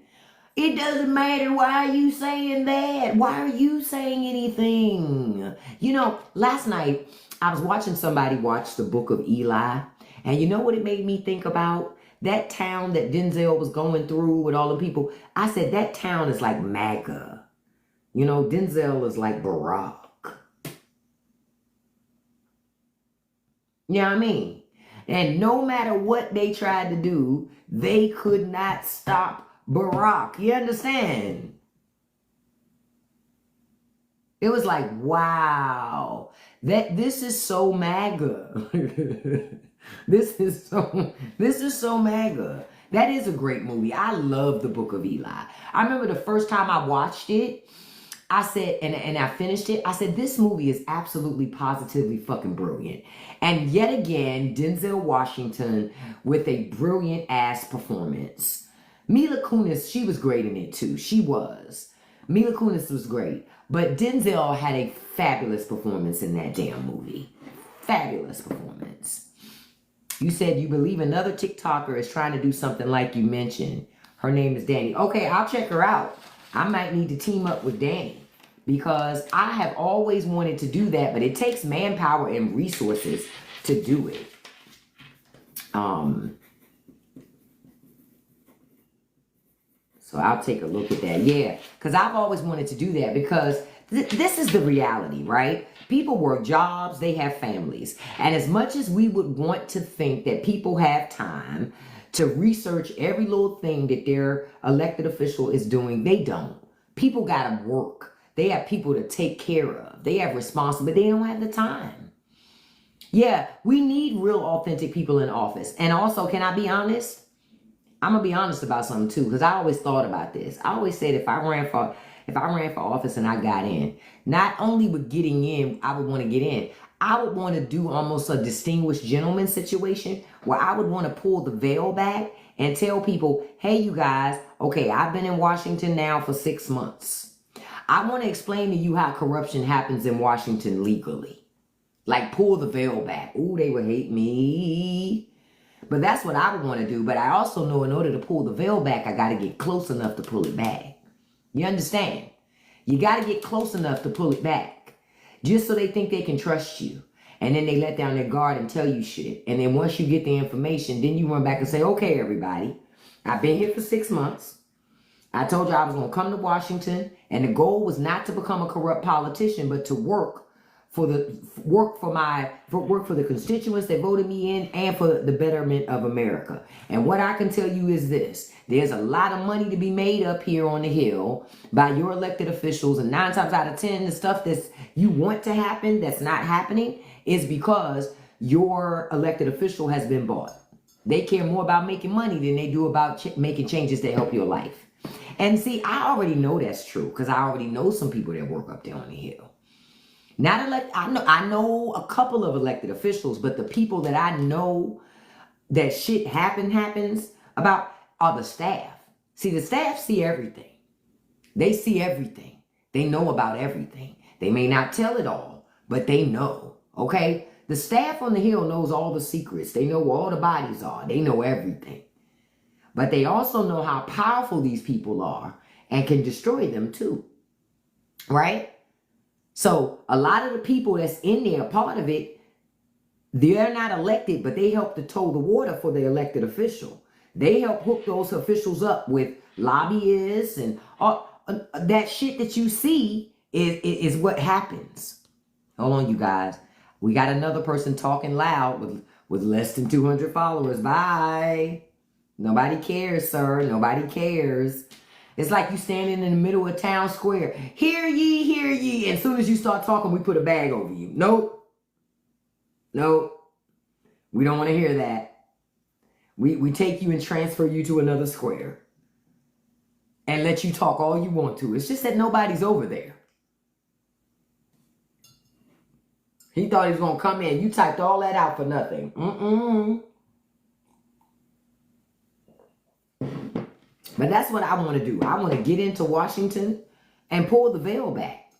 It doesn't matter. Why are you saying that? Why are you saying anything? You know, last night I was watching somebody watch the Book of Eli. And you know what it made me think about? That town that Denzel was going through with all the people. I said that town is like MAGA. You know, Denzel is like Barack. You know what I mean? And no matter what they tried to do, they could not stop Barack. You understand? It was like, wow. This is so MAGA. This is so MAGA. That is a great movie. I love the Book of Eli. I remember the first time I watched it, I said, and I finished it, I said, this movie is absolutely positively fucking brilliant. And yet again, Denzel Washington with a brilliant ass performance. Mila Kunis, she was great in it too. She was. Mila Kunis was great. But Denzel had a fabulous performance in that damn movie. Fabulous performance. You said you believe another TikToker is trying to do something like you mentioned. Her name is Danny. Okay, I'll check her out. I might need to team up with Danny because I have always wanted to do that, but it takes manpower and resources to do it. So I'll take a look at that. Yeah, because I've always wanted to do that because this is the reality, right? People work jobs, they have families. And as much as we would want to think that people have time to research every little thing that their elected official is doing, they don't. People got to work. They have people to take care of. They have responsibility. They don't have the time. Yeah, we need real authentic people in office. And also, can I be honest? I'm going to be honest about something too, because I always thought about this. I always said if I ran for office and I got in, not only with getting in, I would want to get in. I would want to do almost a distinguished gentleman situation where I would want to pull the veil back and tell people, hey, you guys, okay, I've been in Washington now for 6 months. I want to explain to you how corruption happens in Washington legally. Like pull the veil back. Ooh, they would hate me. But that's what I would want to do. But I also know in order to pull the veil back, I got to get close enough to pull it back. You understand? You got to get close enough to pull it back. Just so they think they can trust you. And then they let down their guard and tell you shit. And then once you get the information, then you run back and say, okay, everybody, I've been here for 6 months. I told you I was going to come to Washington. And the goal was not to become a corrupt politician, but to work for the constituents that voted me in and for the betterment of America. And what I can tell you is this. There's a lot of money to be made up here on the Hill by your elected officials. And 9 times out of 10, the stuff that you want to happen that's not happening is because your elected official has been bought. They care more about making money than they do about making changes that help your life. And see, I already know that's true because I already know some people that work up there on the Hill. I know a couple of elected officials, but the people that I know that shit happens about are the staff. See, the staff see everything. They see everything. They know about everything. They may not tell it all, but they know, okay? The staff on the Hill knows all the secrets. They know where all the bodies are. They know everything. But they also know how powerful these people are and can destroy them too, right? So a lot of the people that's in there, part of it, they're not elected, but they help to tow the water for the elected official. They help hook those officials up with lobbyists and all that shit that you see is what happens. Hold on, you guys. We got another person talking loud with less than 200 followers. Bye. Nobody cares, sir. Nobody cares. It's like you standing in the middle of town square. Hear ye, hear ye. And as soon as you start talking, we put a bag over you. Nope. Nope. We don't want to hear that. We take you and transfer you to another square. And let you talk all you want to. It's just that nobody's over there. He thought he was going to come in. You typed all that out for nothing. But that's what I want to do. I want to get into Washington and pull the veil back.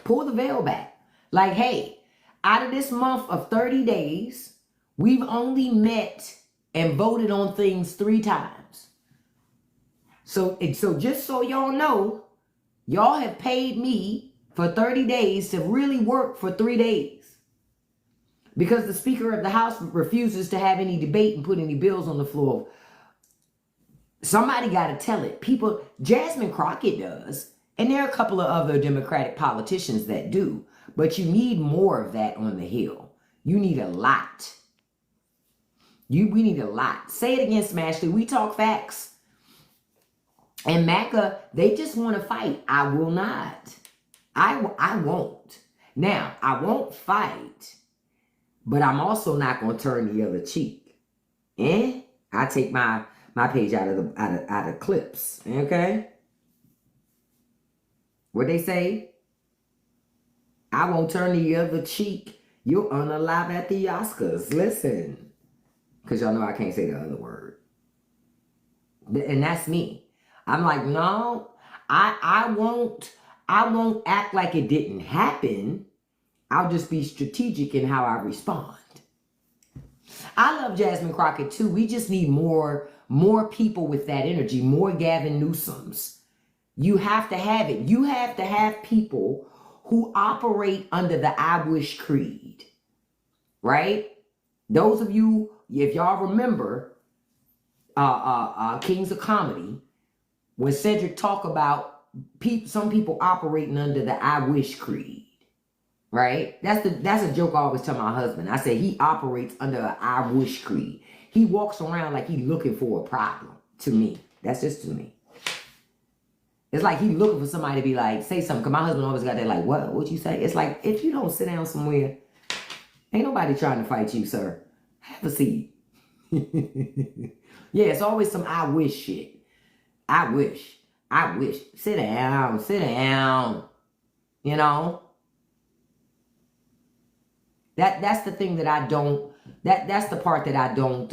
Pull the veil back. Like, hey, out of this month of 30 days, we've only met and voted on things 3 times. So just so y'all know, y'all have paid me for 30 days to really work for 3 days. Because the Speaker of the House refuses to have any debate and put any bills on the floor. Somebody got to tell it. People, Jasmine Crockett does. And there are a couple of other Democratic politicians that do. But you need more of that on the Hill. You need a lot. We need a lot. Say it again, Smashley. We talk facts. And MACA, they just want to fight. I will not. I won't. Now, I won't fight. But I'm also not going to turn the other cheek. I take my page out of clips. Okay? What they say? I won't turn the other cheek. You'll unalive at the Oscars. Listen. Because y'all know I can't say the other word. And that's me. I'm like, no, I won't act like it didn't happen. I'll just be strategic in how I respond. I love Jasmine Crockett too. We just need more people with that energy, more Gavin Newsoms. You have to have it. You have to have people who operate under the I wish creed, right? Those of you, if y'all remember, Kings of Comedy, when Cedric talked about some people operating under the I wish creed, right? That's a joke I always tell my husband. I say he operates under an I wish creed. He walks around like he's looking for a problem. To me, that's just to me. It's like he looking for somebody to be like, say something. Because my husband always got that like, what you say? It's like, if you don't sit down somewhere, ain't nobody trying to fight you, sir. Have a seat. Yeah, it's always some I wish shit. I wish. Sit down. You know? That's the thing that I don't, that's the part that I don't,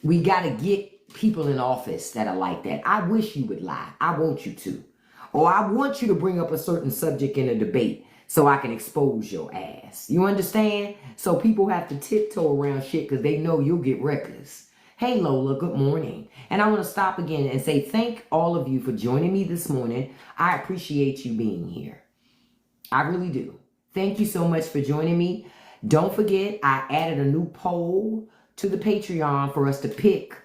we got to get people in office that are like that. I wish you would lie. I want you to. Or I want you to bring up a certain subject in a debate so I can expose your ass. You understand? So people have to tiptoe around shit because they know you'll get reckless. Hey Lola, good morning. And I want to stop again and say thank all of you for joining me this morning. I appreciate you being here. I really do. Thank you so much for joining me. Don't forget, I added a new poll to the Patreon for us to pick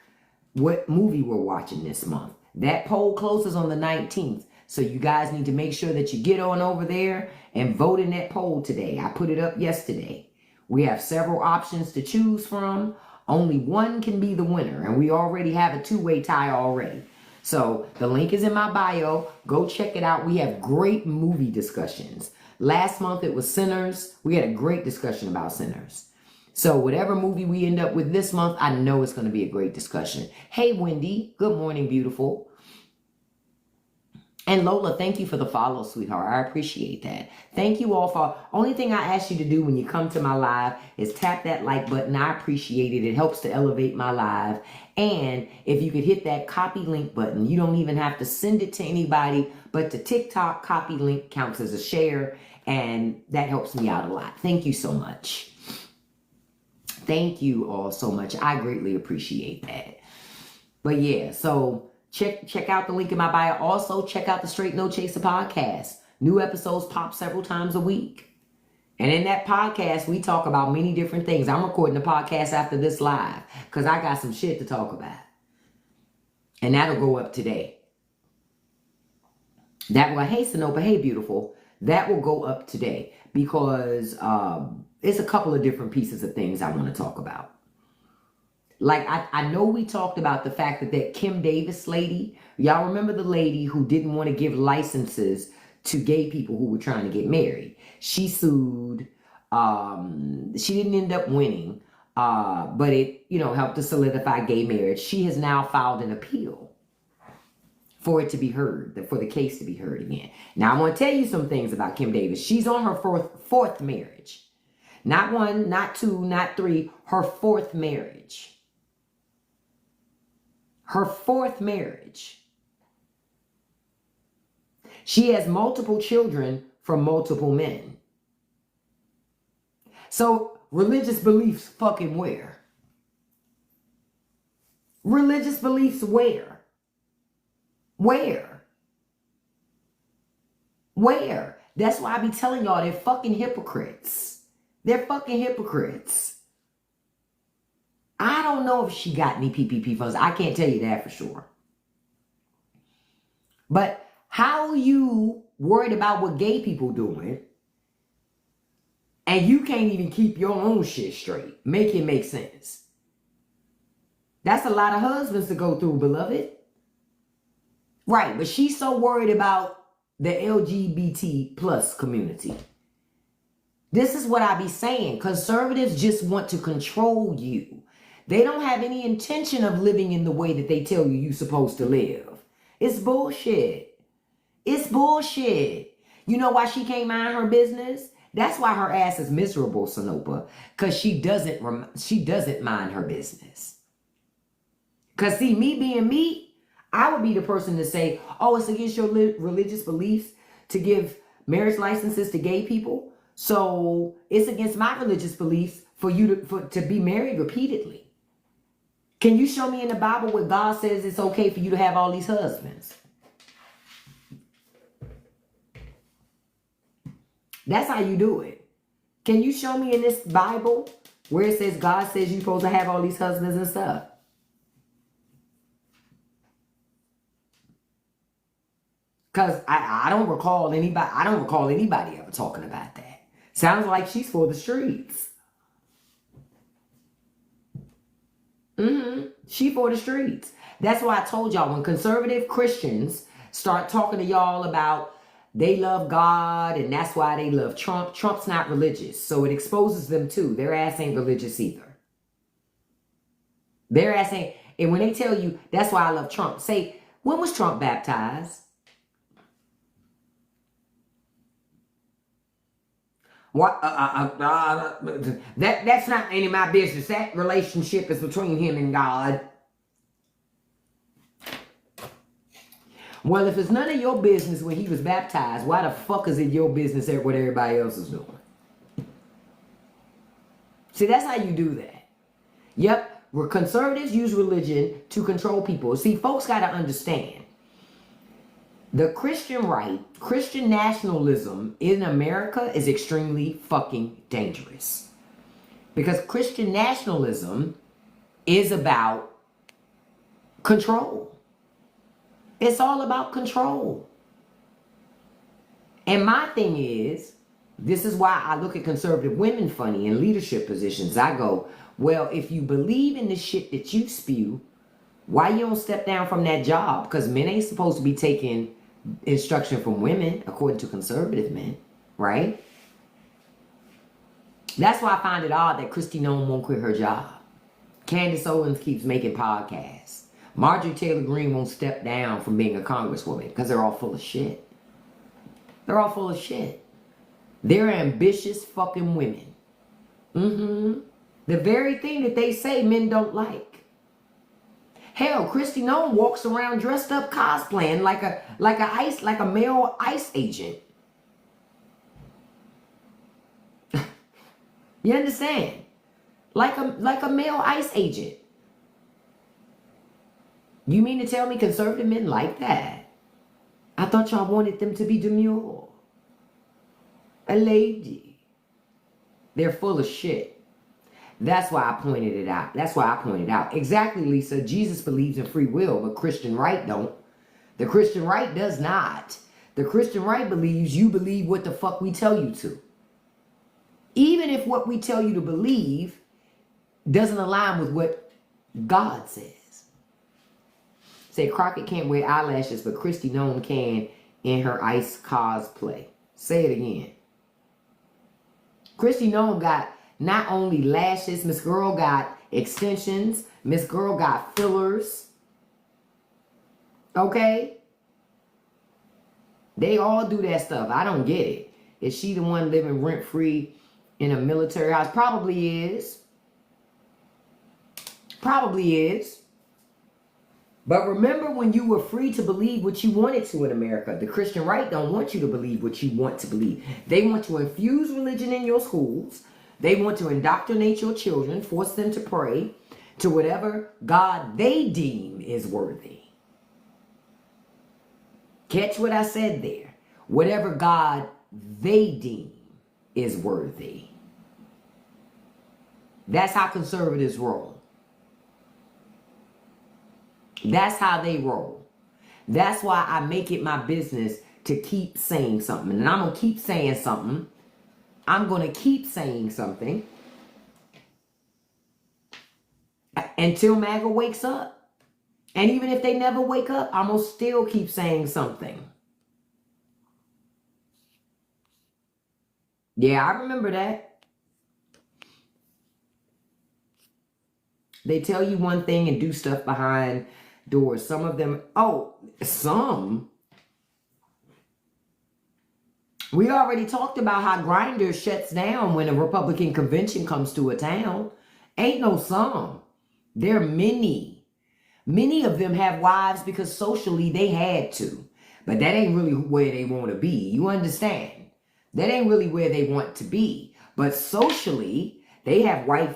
what movie we're watching this month. That poll closes on the 19th. So you guys need to make sure that you get on over there and vote in that poll today. I put it up yesterday. We have several options to choose from. Only one can be the winner, and we already have a 2-way tie already. So the link is in my bio. Go check it out. We have great movie discussions. Last month it was Sinners. We had a great discussion about Sinners. So whatever movie we end up with this month, I know it's going to be a great discussion. Hey, Wendy. Good morning, beautiful. And Lola, thank you for the follow, sweetheart. I appreciate that. Thank you all for... Only thing I ask you to do when you come to my live is tap that like button. I appreciate it. It helps to elevate my live. And if you could hit that copy link button, you don't even have to send it to anybody, but to TikTok, copy link counts as a share. And that helps me out a lot. Thank you so much. Thank you all so much. I greatly appreciate that. But yeah, so... Check out the link in my bio. Also, check out the Straight No Chaser podcast. New episodes pop several times a week. And in that podcast, we talk about many different things. I'm recording the podcast after this live because I got some shit to talk about. And that'll go up today. That will, hey, Sanopa, hey, beautiful. That will go up today because it's a couple of different pieces of things I want to talk about. Like, I know we talked about the fact that Kim Davis lady, y'all remember the lady who didn't want to give licenses to gay people who were trying to get married. She sued. She didn't end up winning, but it, helped to solidify gay marriage. She has now filed an appeal for it to be heard, for the case to be heard again. Now, I want to tell you some things about Kim Davis. She's on her fourth marriage. Not one, not two, not three, her fourth marriage. Her fourth marriage. She has multiple children from multiple men. So, religious beliefs fucking where? Religious beliefs where? Where? Where? That's why I be telling y'all they're fucking hypocrites. They're fucking hypocrites. I don't know if she got any PPP funds. I can't tell you that for sure. But how are you worried about what gay people doing and you can't even keep your own shit straight? Make it make sense. That's a lot of husbands to go through, beloved. Right, but she's so worried about the LGBT plus community. This is what I be saying. Conservatives just want to control you. They don't have any intention of living in the way that they tell you you're supposed to live. It's bullshit. It's bullshit. You know why she can't mind her business? That's why her ass is miserable, Sanopa. Because she doesn't mind her business. Because see, me being me, I would be the person to say, oh, it's against your religious beliefs to give marriage licenses to gay people. So it's against my religious beliefs for you to be married repeatedly. Can you show me in the Bible where God says it's okay for you to have all these husbands? That's how you do it. Can you show me in this Bible where it says God says you're supposed to have all these husbands and stuff? Because I don't recall anybody ever talking about that. Sounds like she's for the streets. She for the streets. That's why I told y'all when conservative Christians start talking to y'all about they love God and that's why they love Trump. Trump's not religious. So it exposes them too. Their ass ain't religious either. Their ass ain't. And when they tell you that's why I love Trump, say, when was Trump baptized? What? That's not any of my business. That relationship is between him and God. Well, if it's none of your business when he was baptized, why the fuck is it your business what everybody else is doing? See, that's how you do that. Yep, conservatives use religion to control people. See, folks got to understand. The Christian right, Christian nationalism in America is extremely fucking dangerous. Because Christian nationalism is about control. It's all about control. And my thing is, this is why I look at conservative women funny in leadership positions. I go, well, if you believe in the shit that you spew, why you don't step down from that job? Because men ain't supposed to be taking instruction from women, according to conservative men, right? That's why I find it odd that Kristi Noem won't quit her job. Candace Owens keeps making podcasts. Marjorie Taylor Greene won't step down from being a congresswoman because they're all full of shit. They're all full of shit. They're ambitious fucking women. The very thing that they say men don't like. Hell, Kristi Noem walks around dressed up cosplaying like a male ICE agent. You understand? Like a male ICE agent. You mean to tell me conservative men like that? I thought y'all wanted them to be demure. A lady. They're full of shit. That's why I pointed it out. That's why I pointed out. Exactly, Lisa. Jesus believes in free will, but Christian right don't. The Christian right does not. The Christian right believes you believe what the fuck we tell you to. Even if what we tell you to believe doesn't align with what God says. Say Crockett can't wear eyelashes, but Kristi Noem can in her ice cosplay. Say it again. Kristi Noem got not only lashes, Miss Girl got extensions, Miss Girl got fillers. Okay? They all do that stuff. I don't get it. Is she the one living rent-free in a military house? Probably is. Probably is. But remember when you were free to believe what you wanted to in America. The Christian right don't want you to believe what you want to believe. They want to infuse religion in your schools. They want to indoctrinate your children, force them to pray to whatever God they deem is worthy. Catch what I said there. Whatever God they deem is worthy. That's how conservatives roll. That's how they roll. That's why I make it my business to keep saying something. And I'm going to keep saying something. I'm going to keep saying something until MAGA wakes up. And even if they never wake up, I'm going to still keep saying something. Yeah, I remember that. They tell you one thing and do stuff behind doors. Some of them, some. We already talked about how Grindr shuts down when a Republican convention comes to a town. Ain't no some. There are many. Many of them have wives because socially they had to. But that ain't really where they want to be. You understand? That ain't really where they want to be. But socially, they have a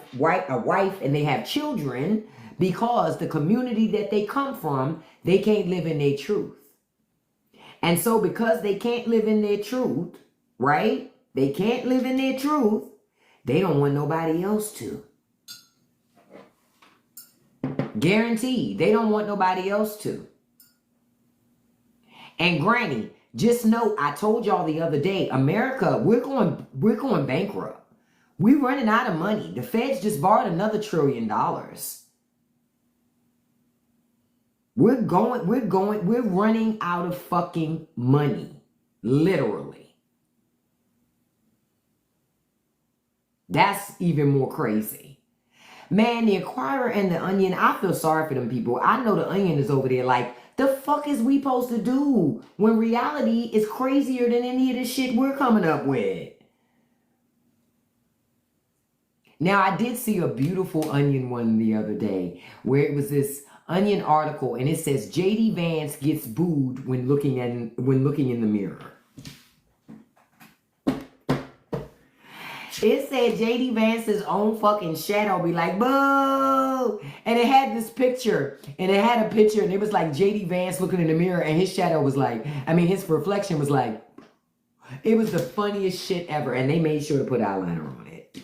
wife and they have children because the community that they come from, they can't live in their truth. And so because they can't live in their truth, right? They can't live in their truth. They don't want nobody else to. Guaranteed. They don't want nobody else to. And granny, just know, I told y'all the other day, America, we're going bankrupt. We're running out of money. The Feds just borrowed another $1 trillion. We're running out of fucking money. Literally. That's even more crazy. Man, the Inquirer and the Onion, I feel sorry for them people. I know the Onion is over there like, the fuck is we supposed to do when reality is crazier than any of the shit we're coming up with? Now, I did see a beautiful Onion one the other day where it was this Onion article and it says J.D. Vance gets booed when looking in the mirror. It said J.D. Vance's own fucking shadow be like, boo! And it had this picture, and it had a picture, and it was like J.D. Vance looking in the mirror, and his shadow was like, his reflection was like, it was the funniest shit ever, and they made sure to put eyeliner on it.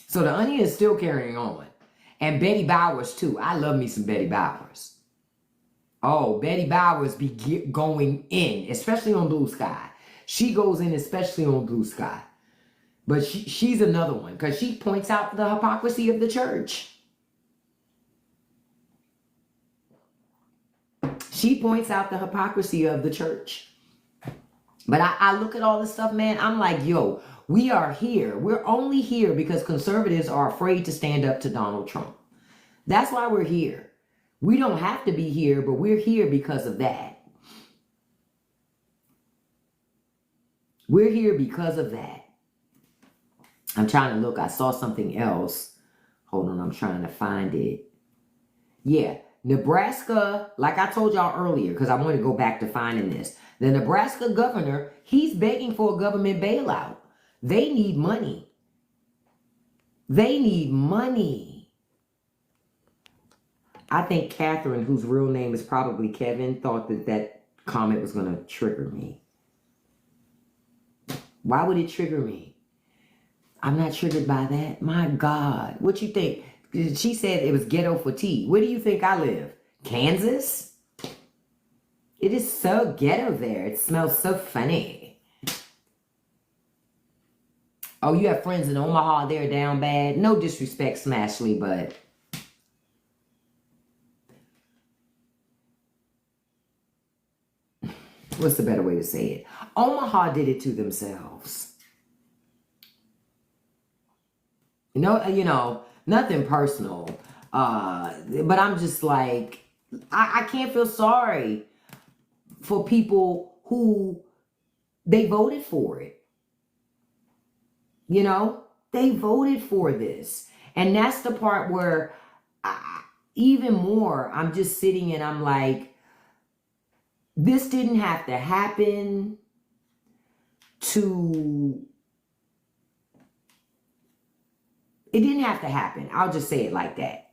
So the Onion is still carrying on. And Betty Bowers, too. I love me some Betty Bowers. Oh, Betty Bowers be going in, especially on Blue Sky. She goes in especially on Blue Sky. But she's another one because she points out the hypocrisy of the church. She points out the hypocrisy of the church. But I look at all this stuff, man. I'm like, yo, we are here. We're only here because conservatives are afraid to stand up to Donald Trump. That's why we're here. We don't have to be here, but we're here because of that. We're here because of that. I'm trying to look. I saw something else. Hold on. I'm trying to find it. Yeah. Nebraska, like I told y'all earlier, because I want to go back to finding this. The Nebraska governor, he's begging for a government bailout. They need money. They need money. I think Catherine, whose real name is probably Kevin, thought that comment was going to trigger me. Why would it trigger me? I'm not triggered by that. My God. What you think? She said it was ghetto for tea. Where do you think I live? Kansas? It is so ghetto there. It smells so funny. Oh, you have friends in Omaha. They're down bad. No disrespect, Smashley, but what's the better way to say it? Omaha did it to themselves. You know, nothing personal. But I'm just like, I can't feel sorry for people who they voted for it. You know, they voted for this. And that's the part where even more, I'm just sitting and I'm like, this didn't have to happen it didn't have to happen. I'll just say it like that.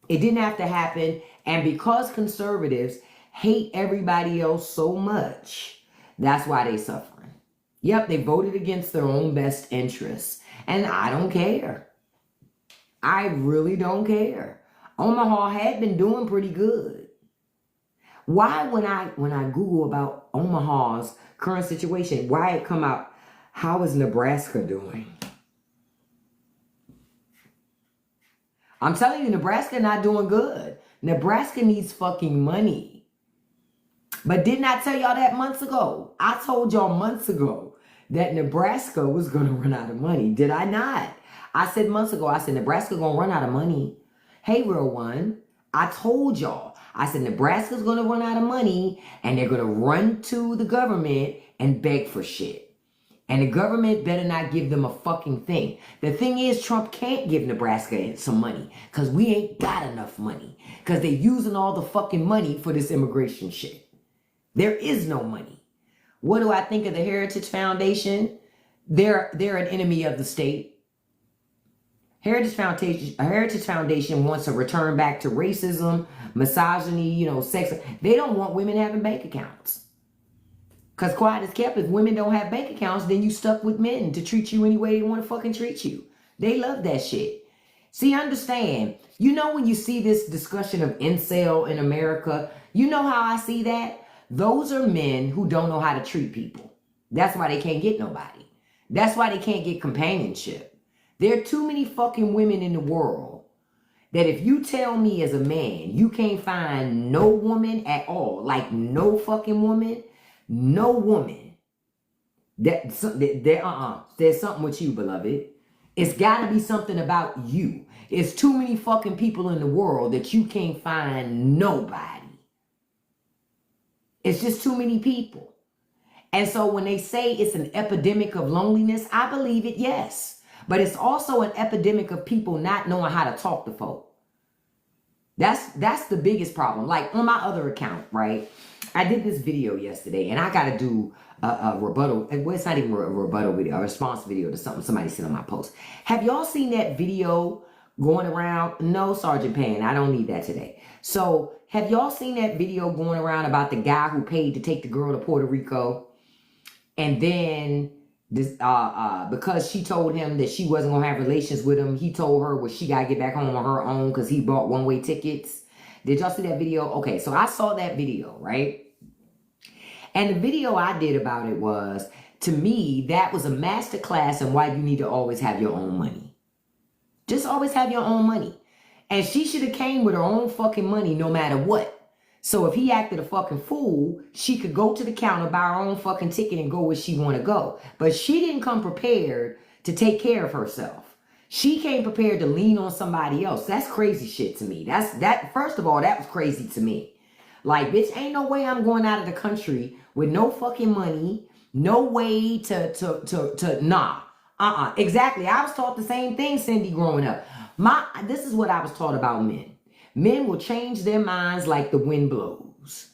It didn't have to happen. And because conservatives hate everybody else so much, that's why they suffering. Yep, they voted against their own best interests. And I don't care. I really don't care. Omaha had been doing pretty good. Why when I Google about Omaha's current situation, why it come out, how is Nebraska doing? I'm telling you, Nebraska not doing good. Nebraska needs fucking money. But didn't I tell y'all that months ago? I told y'all months ago that Nebraska was going to run out of money. Did I not? I said months ago, I said Nebraska going to run out of money. Hey, real one, I told y'all. I said Nebraska's going to run out of money and they're going to run to the government and beg for shit. And the government better not give them a fucking thing. The thing is, Trump can't give Nebraska some money because we ain't got enough money because they're using all the fucking money for this immigration shit. There is no money. What do I think of the Heritage Foundation? They're an enemy of the state. Heritage Foundation wants to return back to racism, misogyny, sex. They don't want women having bank accounts. Because quiet as kept, if women don't have bank accounts, then you stuck with men to treat you any way they want to fucking treat you. They love that shit. See, understand, when you see this discussion of incel in America, you know how I see that? Those are men who don't know how to treat people. That's why they can't get nobody. That's why they can't get companionship. There are too many fucking women in the world that if you tell me as a man, you can't find no woman at all, like no fucking woman, no woman. There's something with you, beloved. It's got to be something about you. It's too many fucking people in the world that you can't find nobody. It's just too many people. And so when they say it's an epidemic of loneliness, I believe it, yes. But it's also an epidemic of people not knowing how to talk to folk. That's the biggest problem. Like on my other account, right? I did this video yesterday and I got to do a rebuttal. Well, it's not even a rebuttal video, a response video to something somebody said on my post. Have y'all seen that video going around? No, Sergeant Pan, I don't need that today. So have y'all seen that video going around about the guy who paid to take the girl to Puerto Rico? And then this, because she told him that she wasn't going to have relations with him, he told her, well, she got to get back home on her own because he bought one-way tickets. Did y'all see that video? Okay, so I saw that video, right? And the video I did about it was, to me, that was a masterclass in why you need to always have your own money. Just always have your own money. And she should have came with her own fucking money no matter what. So if he acted a fucking fool, she could go to the counter, buy her own fucking ticket and go where she want to go. But she didn't come prepared to take care of herself. She came prepared to lean on somebody else. That's crazy shit to me. First of all, that was crazy to me. Like, bitch, ain't no way I'm going out of the country with no fucking money, no way nah. Exactly. I was taught the same thing, Cindy, growing up. This is what I was taught about men. Men will change their minds like the wind blows.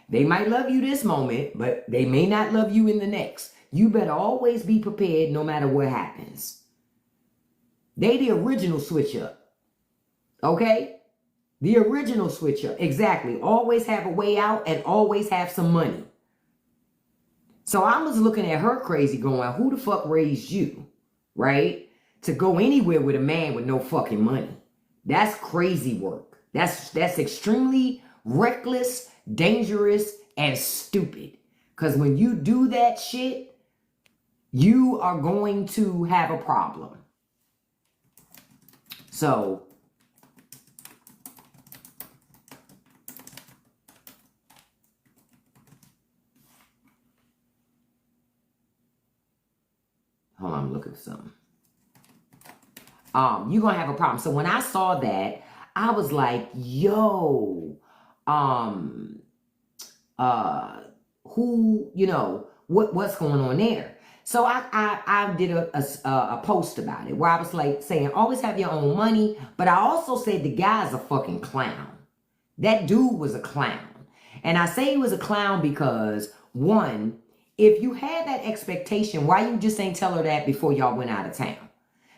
They might love you this moment, but they may not love you in the next. You better always be prepared no matter what happens. They the original switch up. Okay? The original switch up. Exactly. Always have a way out and always have some money. So I was looking at her crazy going, who the fuck raised you? Right? To go anywhere with a man with no fucking money. That's crazy work. That's extremely reckless, dangerous, and stupid. Because when you do that shit, you are going to have a problem. So Hold on, I'm looking for something. You're gonna have a problem. So when I saw that, I was like, yo, who, what's going on there? So I did a post about it where I was like saying, always have your own money. But I also said the guy's a fucking clown. That dude was a clown. And I say he was a clown because, one, if you had that expectation, why you just ain't tell her that before y'all went out of town?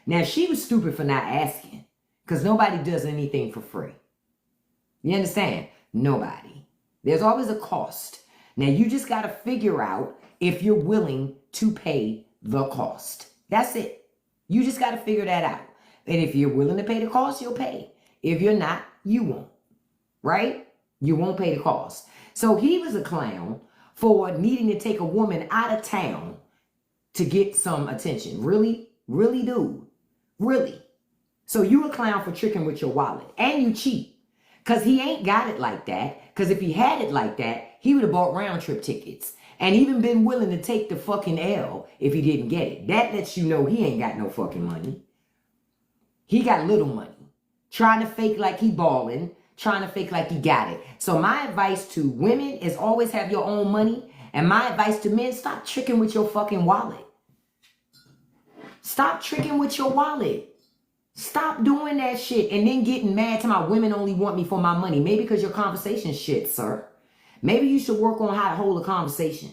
Now, she was stupid for not asking, because nobody does anything for free. You understand? Nobody. There's always a cost. Now, you just got to figure out if you're willing to pay the cost. That's it. You just got to figure that out. And if you're willing to pay the cost, you'll pay. If you're not, you won't. Right? You won't pay the cost. So he was a clown for needing to take a woman out of town to get some attention. Really? Really, dude? Really? So you a clown for tricking with your wallet. And you cheat. Because he ain't got it like that. Because if he had it like that, he would have bought round trip tickets. And even been willing to take the fucking L if he didn't get it. That lets you know he ain't got no fucking money. He got little money. Trying to fake like he balling. Trying to fake like he got it. So my advice to women is always have your own money. And my advice to men, stop tricking with your fucking wallet. Stop tricking with your wallet. Stop doing that shit and then getting mad to my women only want me for my money. Maybe because your conversation shit, sir. Maybe you should work on how to hold a conversation.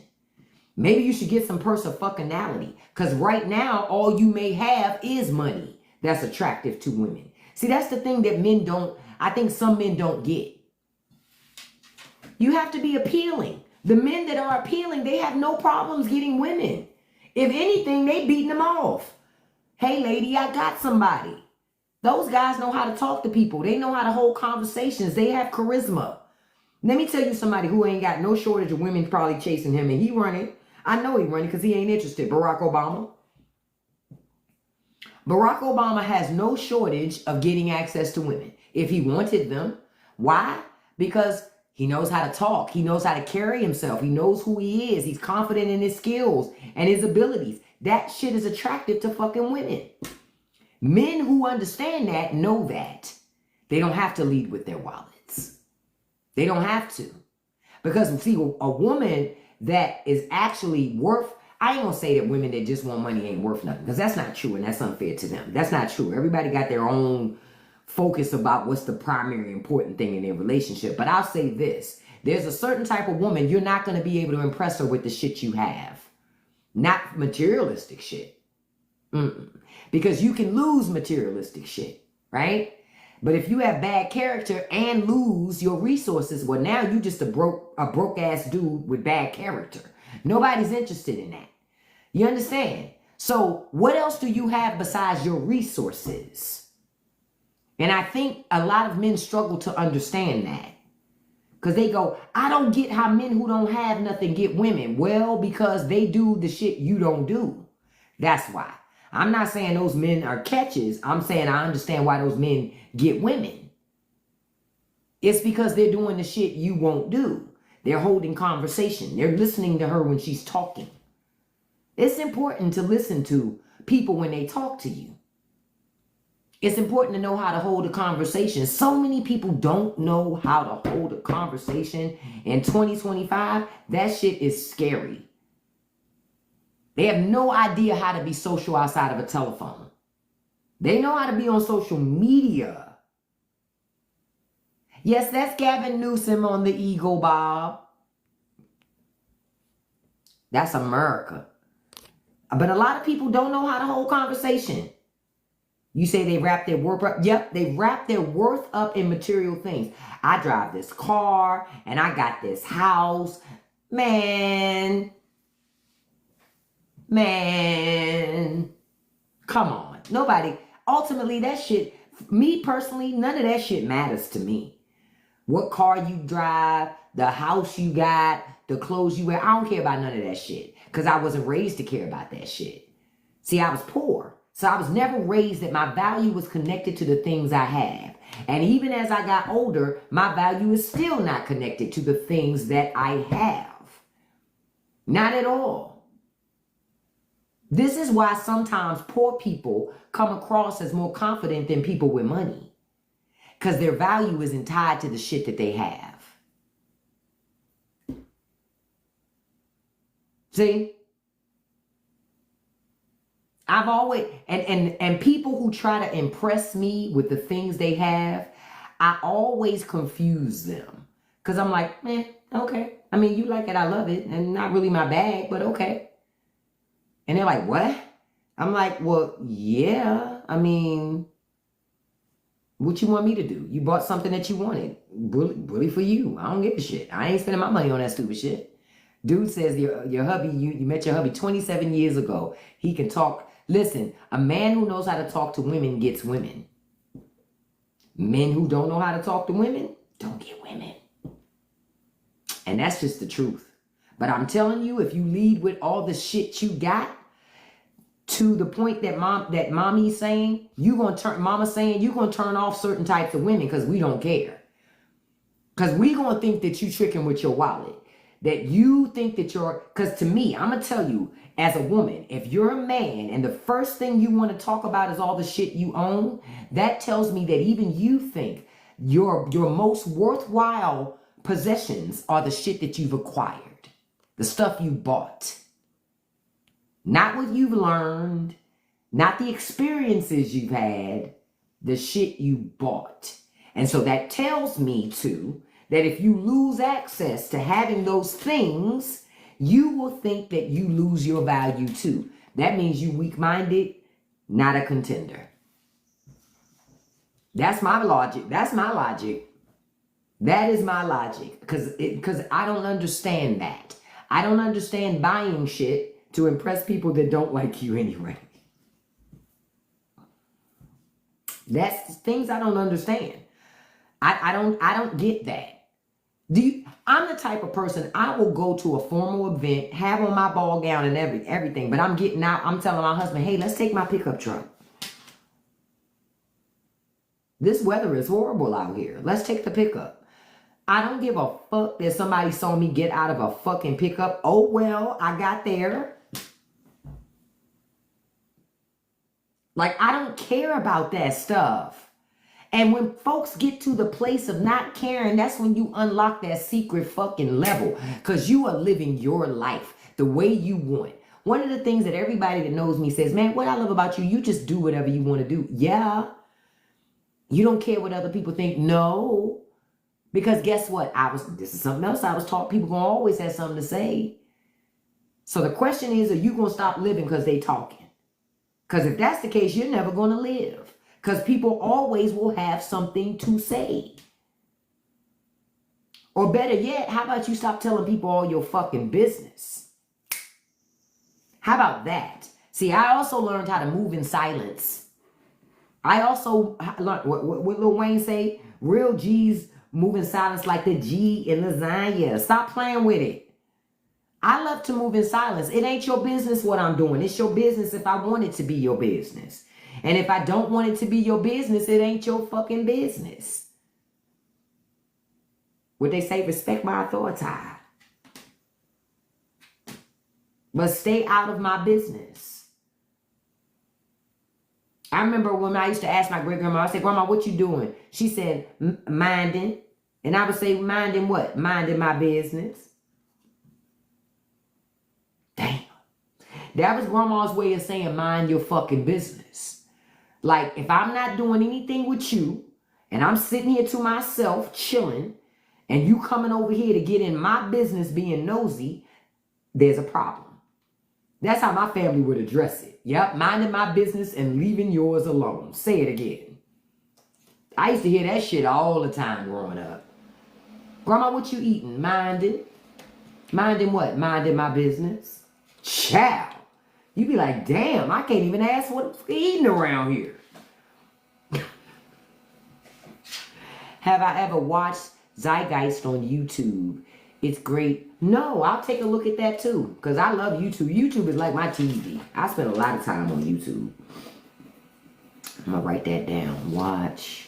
Maybe you should get some fuckinality. Because right now, all you may have is money that's attractive to women. See, that's the thing that men don't, I think some men don't get. You have to be appealing. The men that are appealing, they have no problems getting women. If anything, they beating them off. Hey, lady, I got somebody. Those guys know how to talk to people. They know how to hold conversations. They have charisma. Let me tell you somebody who ain't got no shortage of women probably chasing him, and he running. I know he running because he ain't interested. Barack Obama. Barack Obama has no shortage of getting access to women if he wanted them. Why? Because he knows how to talk. He knows how to carry himself. He knows who he is. He's confident in his skills and his abilities. That shit is attractive to fucking women. Men who understand that know that. They don't have to lead with their wallets. They don't have to. Because, see, a woman that is actually worth, I ain't going to say that women that just want money ain't worth nothing. Because that's not true and that's unfair to them. That's not true. Everybody got their own focus about what's the primary important thing in their relationship. But I'll say this. There's a certain type of woman you're not going to be able to impress her with the shit you have. Not materialistic shit. Because you can lose materialistic shit, right? But if you have bad character and lose your resources, well, now you just a broke ass dude with bad character. Nobody's interested in that. You understand? So what else do you have besides your resources? And I think a lot of men struggle to understand that. Because they go, I don't get how men who don't have nothing get women. Well, because they do the shit you don't do. That's why. I'm not saying those men are catches. I'm saying I understand why those men get women. It's because they're doing the shit you won't do. They're holding conversation. They're listening to her when she's talking. It's important to listen to people when they talk to you. It's important to know how to hold a conversation. So many people don't know how to hold a conversation in 2025. That shit is scary. They have no idea how to be social outside of a telephone. They know how to be on social media. Yes, that's Gavin Newsom on the Eagle, Bob. That's America. But a lot of people don't know how to hold conversation. You say they wrap their worth up. Yep, they wrap their worth up in material things. I drive this car and I got this house. Man, come on. Nobody, ultimately that shit, me personally, none of that shit matters to me. What car you drive, the house you got, the clothes you wear, I don't care about none of that shit. Because I wasn't raised to care about that shit. See, I was poor. So I was never raised that my value was connected to the things I have. And even as I got older, my value is still not connected to the things that I have. Not at all. This is why sometimes poor people come across as more confident than people with money. Because their value isn't tied to the shit that they have. See? I've always, and people who try to impress me with the things they have, I always confuse them. Because I'm like, okay. I mean, you like it, I love it. And not really my bag, but okay. And they're like, what? I'm like, well, yeah. I mean, what you want me to do? You bought something that you wanted. Bully for you. I don't give a shit. I ain't spending my money on that stupid shit. Dude says your hubby, you met your hubby 27 years ago. He can talk. Listen, a man who knows how to talk to women gets women. Men who don't know how to talk to women don't get women. And that's just the truth. But I'm telling you, if you lead with all the shit you got, to the point that mommy's saying, mama's saying, you're gonna turn off certain types of women because we don't care. Because we gonna think that you tricking with your wallet. That you think that because to me, I'm gonna tell you, as a woman, if you're a man and the first thing you want to talk about is all the shit you own, that tells me that even you think your most worthwhile possessions are the shit that you've acquired. The stuff you bought. Not what you've learned, not the experiences you've had, the shit you bought. And so that tells me too, that if you lose access to having those things, you will think that you lose your value too. That means you weak-minded, not a contender. That's my logic. That's my logic. That is my logic. Because I don't understand that. I don't understand buying shit to impress people that don't like you anyway. That's things I don't understand. I don't get that. I'm the type of person, I will go to a formal event, have on my ball gown and everything, but I'm getting out, I'm telling my husband, hey, let's take my pickup truck. This weather is horrible out here. Let's take the pickup. I don't give a fuck that somebody saw me get out of a fucking pickup. Oh, well, I got there. Like, I don't care about that stuff. And when folks get to the place of not caring, that's when you unlock that secret fucking level. Because you are living your life the way you want. One of the things that everybody that knows me says, man, what I love about you, you just do whatever you want to do. Yeah. You don't care what other people think. No. Because guess what? This is something else I was taught. People gonna always have something to say. So the question is, are you gonna stop living because they talking? Because if that's the case, you're never gonna live. Because people always will have something to say. Or better yet, how about you stop telling people all your fucking business? How about that? See, I also learned how to move in silence. I also learned, what Lil Wayne say? Real G's move in silence like the G in lasagna. Stop playing with it. I love to move in silence. It ain't your business what I'm doing. It's your business if I want it to be your business. And if I don't want it to be your business, it ain't your fucking business. What they say, respect my authority. But stay out of my business. I remember when I used to ask my great grandma, I said, Grandma, what you doing? She said, minding. And I would say, minding what? Minding my business. Damn. That was Grandma's way of saying, mind your fucking business. Like, if I'm not doing anything with you, and I'm sitting here to myself, chilling, and you coming over here to get in my business being nosy, there's a problem. That's how my family would address it. Yep, minding my business and leaving yours alone. Say it again. I used to hear that shit all the time growing up. Grandma, what you eating? Minding? Minding what? Minding my business? Child. You be like, damn, I can't even ask what's eating around here. Have I ever watched Zeitgeist on YouTube? It's great. No, I'll take a look at that too. Because I love YouTube. YouTube is like my TV. I spend a lot of time on YouTube. I'm going to write that down. Watch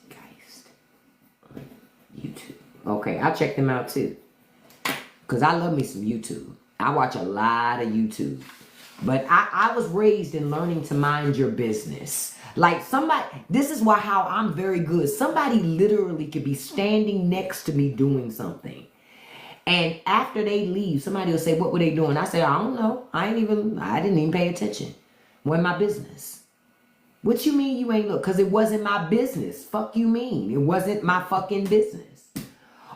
Zeitgeist on YouTube. Okay, I'll check them out too. Because I love me some YouTube. I watch a lot of YouTube. But I was raised in learning to mind your business. Like somebody, this is why how I'm very good. Somebody literally could be standing next to me doing something. And after they leave, somebody will say, what were they doing? I say, I don't know. I didn't even pay attention. Wasn't my business. What you mean you ain't look? Because it wasn't my business. Fuck you mean? It wasn't my fucking business.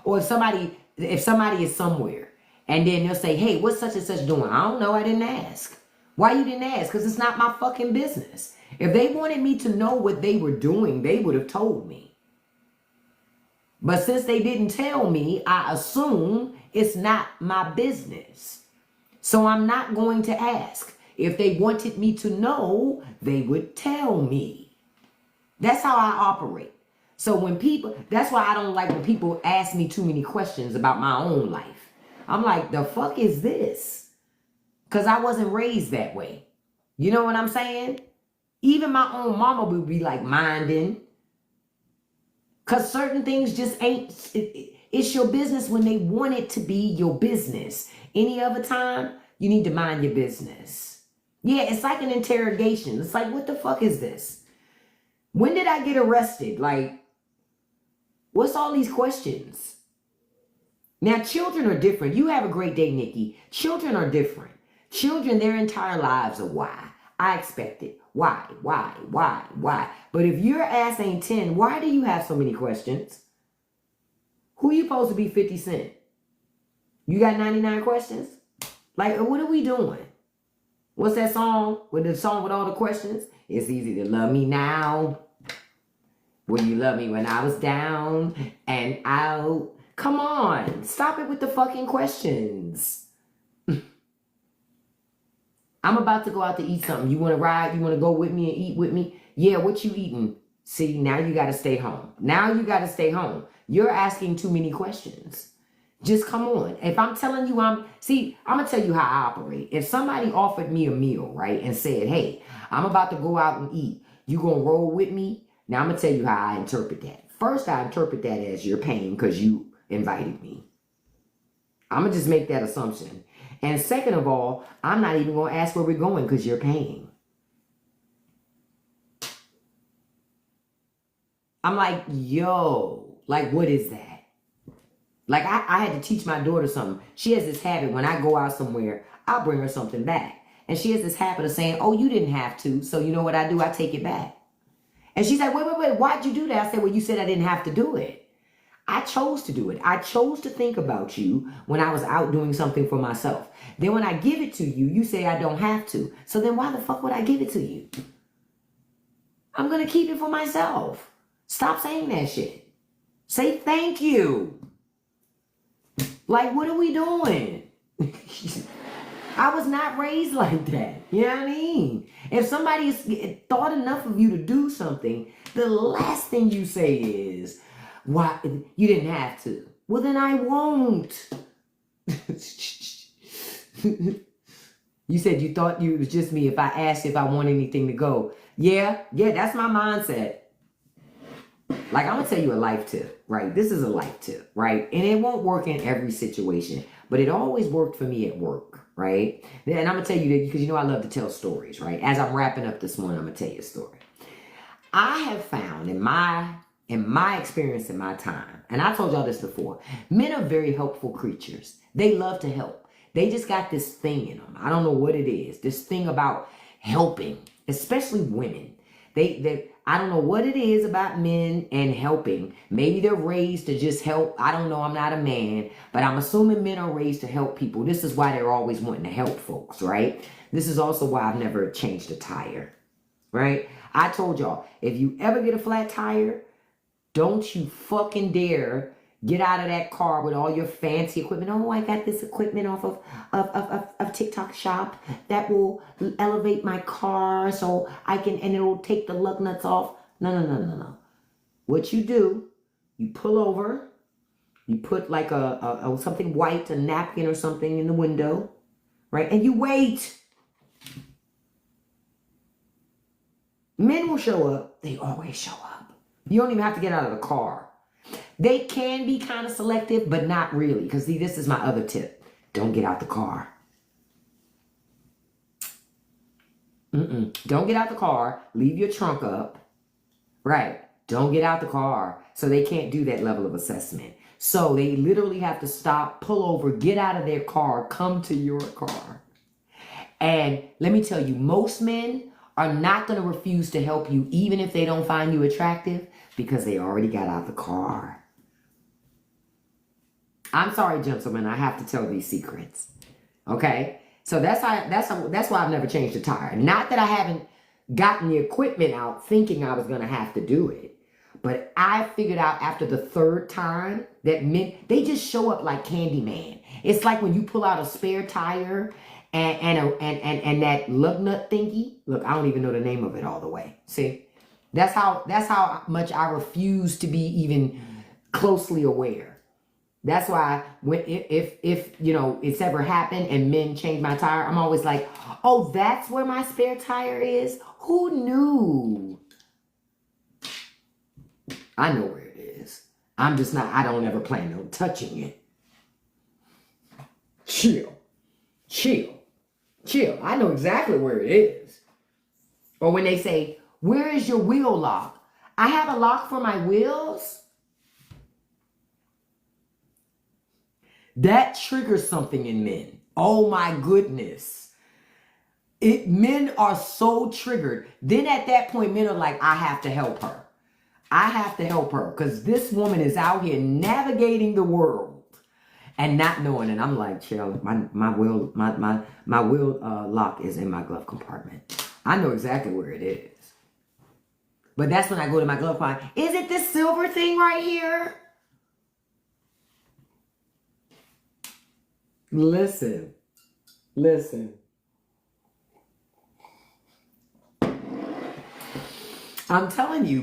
Or if somebody is somewhere and then they'll say, hey, what's such and such doing? I don't know. I didn't ask. Why you didn't ask? Because it's not my fucking business. If they wanted me to know what they were doing, they would have told me. But since they didn't tell me, I assume it's not my business. So I'm not going to ask. If they wanted me to know, they would tell me. That's how I operate. So that's why I don't like when people ask me too many questions about my own life. I'm like, the fuck is this? Because I wasn't raised that way. You know what I'm saying? Even my own mama would be like minding. Because certain things just ain't, it's your business when they want it to be your business. Any other time, you need to mind your business. Yeah, it's like an interrogation. It's like, what the fuck is this? When did I get arrested? Like, what's all these questions? Now, children are different. You have a great day, Nikki. Children are different. Children, their entire lives are why. I expect it. Why? But if your ass ain't 10, why do you have so many questions? Who you supposed to be 50 Cent? You got 99 questions? Like, what are we doing? What's that song? With the song with all the questions? It's easy to love me now. Will you love me when I was down and out? Come on. Stop it with the fucking questions. I'm about to go out to eat something. You want to ride? You want to go with me and eat with me? Yeah, what you eating? See, now you got to stay home. Now you got to stay home. You're asking too many questions. Just come on. If I'm telling you I'm going to tell you how I operate. If somebody offered me a meal, right, and said, hey, I'm about to go out and eat. You going to roll with me? Now I'm going to tell you how I interpret that. First, I interpret that as you're paying because you invited me. I'm going to just make that assumption. And second of all, I'm not even going to ask where we're going because you're paying. I'm like, yo, like, what is that? Like, I had to teach my daughter something. She has this habit when I go out somewhere, I'll bring her something back. And she has this habit of saying, oh, you didn't have to. So you know what I do? I take it back. And she's like, wait, why'd you do that? I said, well, you said I didn't have to do it. I chose to do it. I chose to think about you when I was out doing something for myself. Then when I give it to you, you say I don't have to. So then why the fuck would I give it to you? I'm going to keep it for myself. Stop saying that shit. Say thank you. Like, what are we doing? I was not raised like that. You know what I mean? If somebody thought enough of you to do something, the last thing you say is, why you didn't have to. Well, then I won't. You said you thought it was just me if I asked if I want anything to go. Yeah, that's my mindset. Like, I'm going to tell you a life tip, right? This is a life tip, right? And it won't work in every situation, but it always worked for me at work, right? And I'm going to tell you that because you know I love to tell stories, right? As I'm wrapping up this morning, I'm going to tell you a story. I have found in my experience in my time, and I told y'all this before, men are very helpful creatures. They love to help. They just got this thing in them. I don't know what it is. This thing about helping, especially women. I don't know what it is about men and helping. Maybe they're raised to just help. I don't know. I'm not a man, but I'm assuming men are raised to help people. This is why they're always wanting to help folks, right? This is also why I've never changed a tire, right? I told y'all, if you ever get a flat tire, don't you fucking dare get out of that car with all your fancy equipment. Oh, I got this equipment off of TikTok shop that will elevate my car so I can, and it'll take the lug nuts off. No. What you do, you pull over, you put like a something white, a napkin or something in the window, right? And you wait. Men will show up. They always show up. You don't even have to get out of the car. They can be kind of selective, but not really. Because see, this is my other tip. don't get out the car. Don't get out the car. Leave your trunk up. Right. Don't get out the car. So they can't do that level of assessment. So they literally have to stop, pull over, get out of their car, come to your car. And let me tell you, most men are not going to refuse to help you even if they don't find you attractive because they already got out the car. I'm sorry, gentlemen, I have to tell these secrets. Okay? So that's why I've never changed a tire. Not that I haven't gotten the equipment out thinking I was going to have to do it. But I figured out after the third time that men, they just show up like Candyman. It's like when you pull out a spare tire and that lug nut thingy. Look, I don't even know the name of it all the way. See? That's how much I refuse to be even closely aware. That's why when if you know it's ever happened and men change my tire, I'm always like, oh, that's where my spare tire is? Who knew? I know where it is. I don't ever plan on touching it. Chill. I know exactly where it is. Or when they say, where is your wheel lock? I have a lock for my wheels. That triggers something in men. Oh my goodness. Men are so triggered. Then at that point, men are like, I have to help her. I have to help her because this woman is out here navigating the world and not knowing. And I'm like, chill, my wheel lock is in my glove compartment. I know exactly where it is. But that's when I go to my glove compartment. Is it this silver thing right here? Listen. I'm telling you,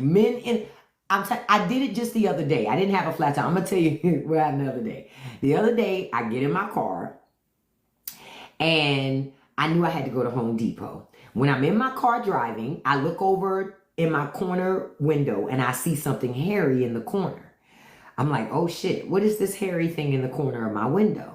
I did it just the other day. I didn't have a flat tire. I'm going to tell you what happened the other day. The other day, I get in my car, and I knew I had to go to Home Depot. When I'm in my car driving, I look over in my corner window, and I see something hairy in the corner. I'm like, oh, shit, what is this hairy thing in the corner of my window?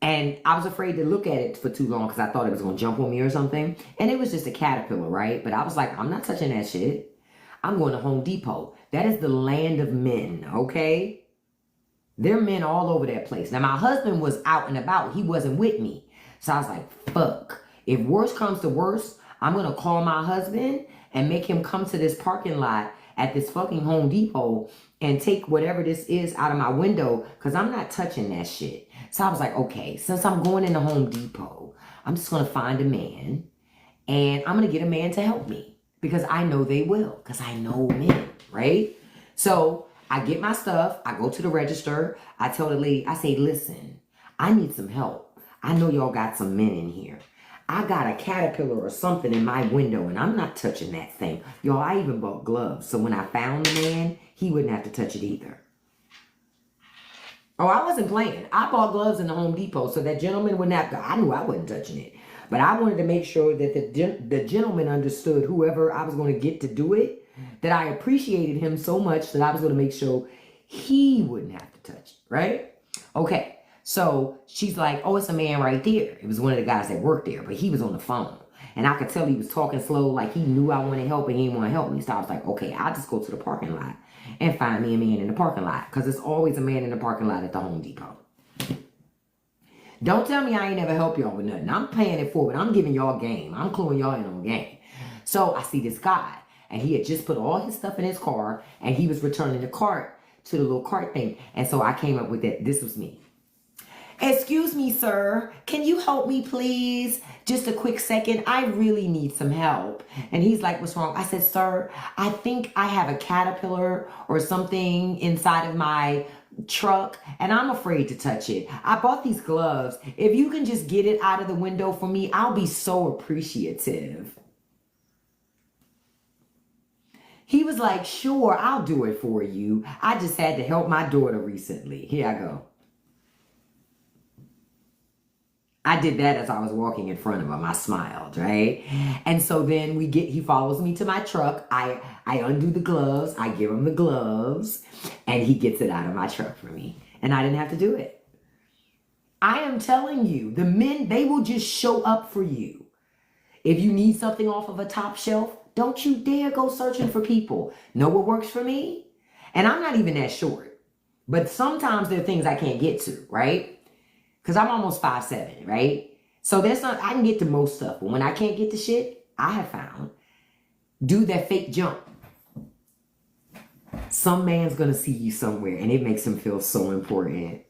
And I was afraid to look at it for too long because I thought it was going to jump on me or something. And it was just a caterpillar, right? But I was like, I'm not touching that shit. I'm going to Home Depot. That is the land of men, okay? There are men all over that place. Now, my husband was out and about. He wasn't with me. So I was like, fuck. If worse comes to worse, I'm going to call my husband and make him come to this parking lot at this fucking Home Depot and take whatever this is out of my window because I'm not touching that shit. So I was like, okay, since I'm going into Home Depot, I'm just going to find a man and I'm going to get a man to help me. Because I know they will. Because I know men, right? So I get my stuff. I go to the register. I tell the lady, I say, listen, I need some help. I know y'all got some men in here. I got a caterpillar or something in my window and I'm not touching that thing. Y'all, I even bought gloves. So when I found the man, he wouldn't have to touch it either. Oh, I wasn't playing. I bought gloves in the Home Depot so that gentleman wouldn't have to. I knew I wasn't touching it. But I wanted to make sure that the gentleman understood, whoever I was going to get to do it, that I appreciated him so much that I was going to make sure he wouldn't have to touch it, right? Okay, so she's like, oh, it's a man right there. It was one of the guys that worked there, but he was on the phone. And I could tell he was talking slow, like he knew I wanted help and he didn't want to help me. So I was like, okay, I'll just go to the parking lot and find me a man in the parking lot. Because there's always a man in the parking lot at the Home Depot. Don't tell me I ain't never help y'all with nothing. I'm paying it forward. I'm giving y'all game. I'm cluing y'all in on game. So I see this guy, and he had just put all his stuff in his car, and he was returning the cart to the little cart thing. And so I came up with that. This was me. Excuse me, sir. Can you help me, please? Just a quick second. I really need some help. And he's like, what's wrong? I said, sir, I think I have a caterpillar or something inside of my truck and I'm afraid to touch it. I bought these gloves. If you can just get it out of the window for me, I'll be so appreciative. He was like, sure, I'll do it for you. I just had to help my daughter recently. Here I go. I did that as I was walking in front of him. I smiled, right? And so then he follows me to my truck. I undo the gloves. I give him the gloves. And he gets it out of my truck for me. And I didn't have to do it. I am telling you, the men, they will just show up for you. If you need something off of a top shelf, don't you dare go searching for people. Know what works for me? And I'm not even that short. But sometimes there are things I can't get to, right? Because I'm almost 5'7", right? So I can get to most stuff. But when I can't get to shit, I have found, do that fake jump. Some man's going to see you somewhere and it makes him feel so important.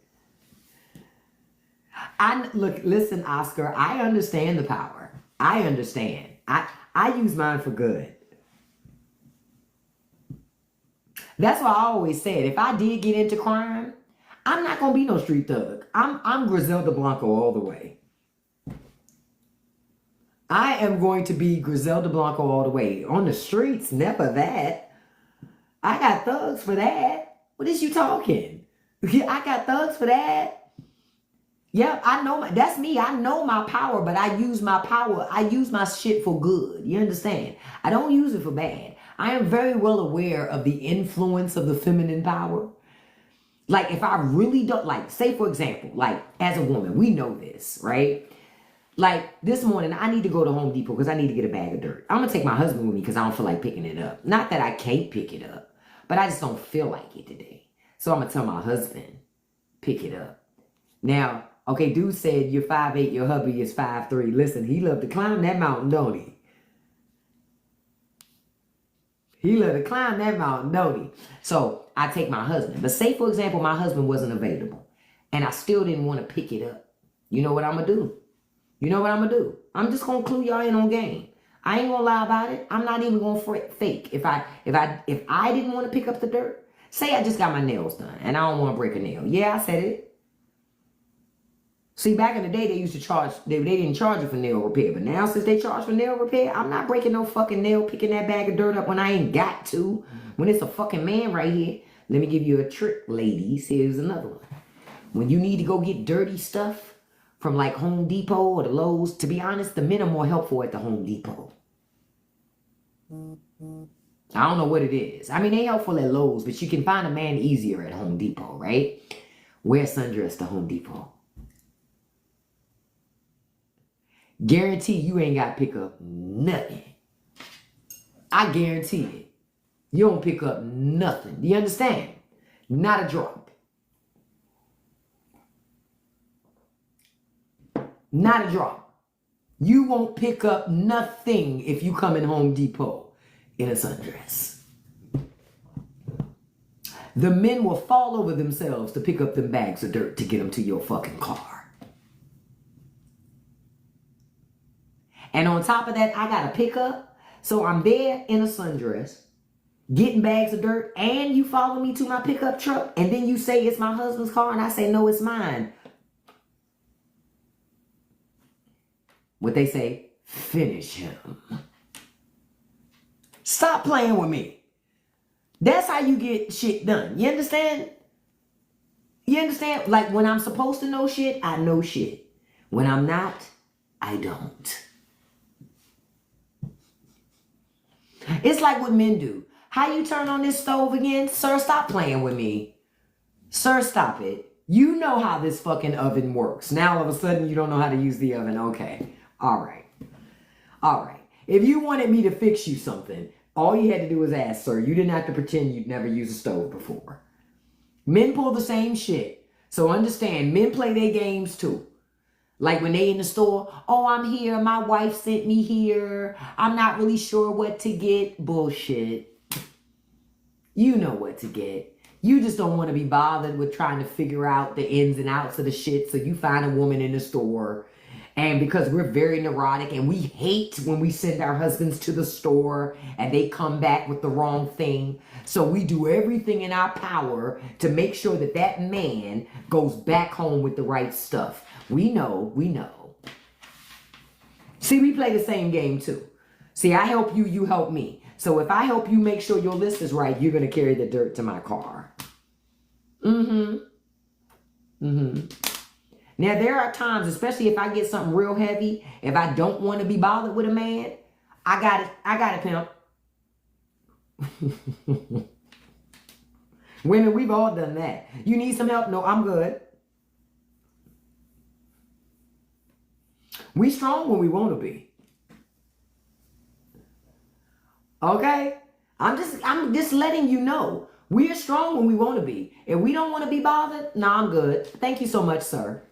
Listen, Oscar, I understand the power. I understand. I use mine for good. That's why I always said, if I did get into crime, I'm not going to be no street thug. I'm Griselda Blanco all the way. I am going to be Griselda Blanco all the way. On the streets, never that. I got thugs for that. What is you talking? I got thugs for that. Yep, I know that's me. I know my power, but I use my power. I use my shit for good. You understand? I don't use it for bad. I am very well aware of the influence of the feminine power. Like if I really don't, like say for example, like as a woman, we know this, right? Like this morning, I need to go to Home Depot because I need to get a bag of dirt. I'm going to take my husband with me because I don't feel like picking it up. Not that I can't pick it up, but I just don't feel like it today. So I'm going to tell my husband, pick it up. Now, okay, dude said you're 5'8", your hubby is 5'3". Listen, he loved to climb that mountain, don't he? He loved to climb that mountain, don't he? So I take my husband. But say, for example, my husband wasn't available and I still didn't want to pick it up. You know what I'm going to do? You know what I'm going to do? I'm just going to clue y'all in on game. I ain't going to lie about it. I'm not even going to fake. If I didn't want to pick up the dirt, say I just got my nails done and I don't want to break a nail. Yeah, I said it. See, back in the day, they used to charge, they didn't charge you for nail repair. But now, since they charge for nail repair, I'm not breaking no fucking nail, picking that bag of dirt up when I ain't got to. When it's a fucking man right here. Let me give you a trick, ladies. Here's another one. When you need to go get dirty stuff from like Home Depot or the Lowe's, to be honest, the men are more helpful at the Home Depot. I don't know what it is. I mean, they helpful at Lowe's, but you can find a man easier at Home Depot, right? Wear sundress to Home Depot. Guarantee you ain't got to pick up nothing. I guarantee it. You don't pick up nothing. Do you understand? Not a drop. Not a drop. You won't pick up nothing if you come in Home Depot in a sundress. The men will fall over themselves to pick up them bags of dirt to get them to your fucking car. And on top of that, I got to pick up. So I'm there in a sundress, getting bags of dirt, and you follow me to my pickup truck, and then you say it's my husband's car, and I say, no, it's mine. What they say, finish him. Stop playing with me. That's how you get shit done. You understand? You understand? Like when I'm supposed to know shit, I know shit. When I'm not, I don't. It's like what men do. How you turn on this stove again? Sir, stop playing with me. Sir, stop it. You know how this fucking oven works. Now all of a sudden you don't know how to use the oven. Okay. All right. All right. If you wanted me to fix you something, all you had to do was ask, sir. You didn't have to pretend you'd never used a stove before. Men pull the same shit. So understand, men play their games too. Like when they in the store, oh, I'm here. My wife sent me here. I'm not really sure what to get. Bullshit. You know what to get. You just don't want to be bothered with trying to figure out the ins and outs of the shit. So you find a woman in the store. And because we're very neurotic and we hate when we send our husbands to the store and they come back with the wrong thing. So we do everything in our power to make sure that that man goes back home with the right stuff. We know, we know. See, we play the same game too. See, I help you, you help me. So if I help you make sure your list is right, you're going to carry the dirt to my car. Now, there are times, especially if I get something real heavy, if I don't want to be bothered with a man, I got it, pimp. Women, we've all done that. You need some help? No, I'm good. We strong when we want to be. Okay? I'm just letting you know. We are strong when we want to be. If we don't want to be bothered, nah, I'm good. Thank you so much, sir.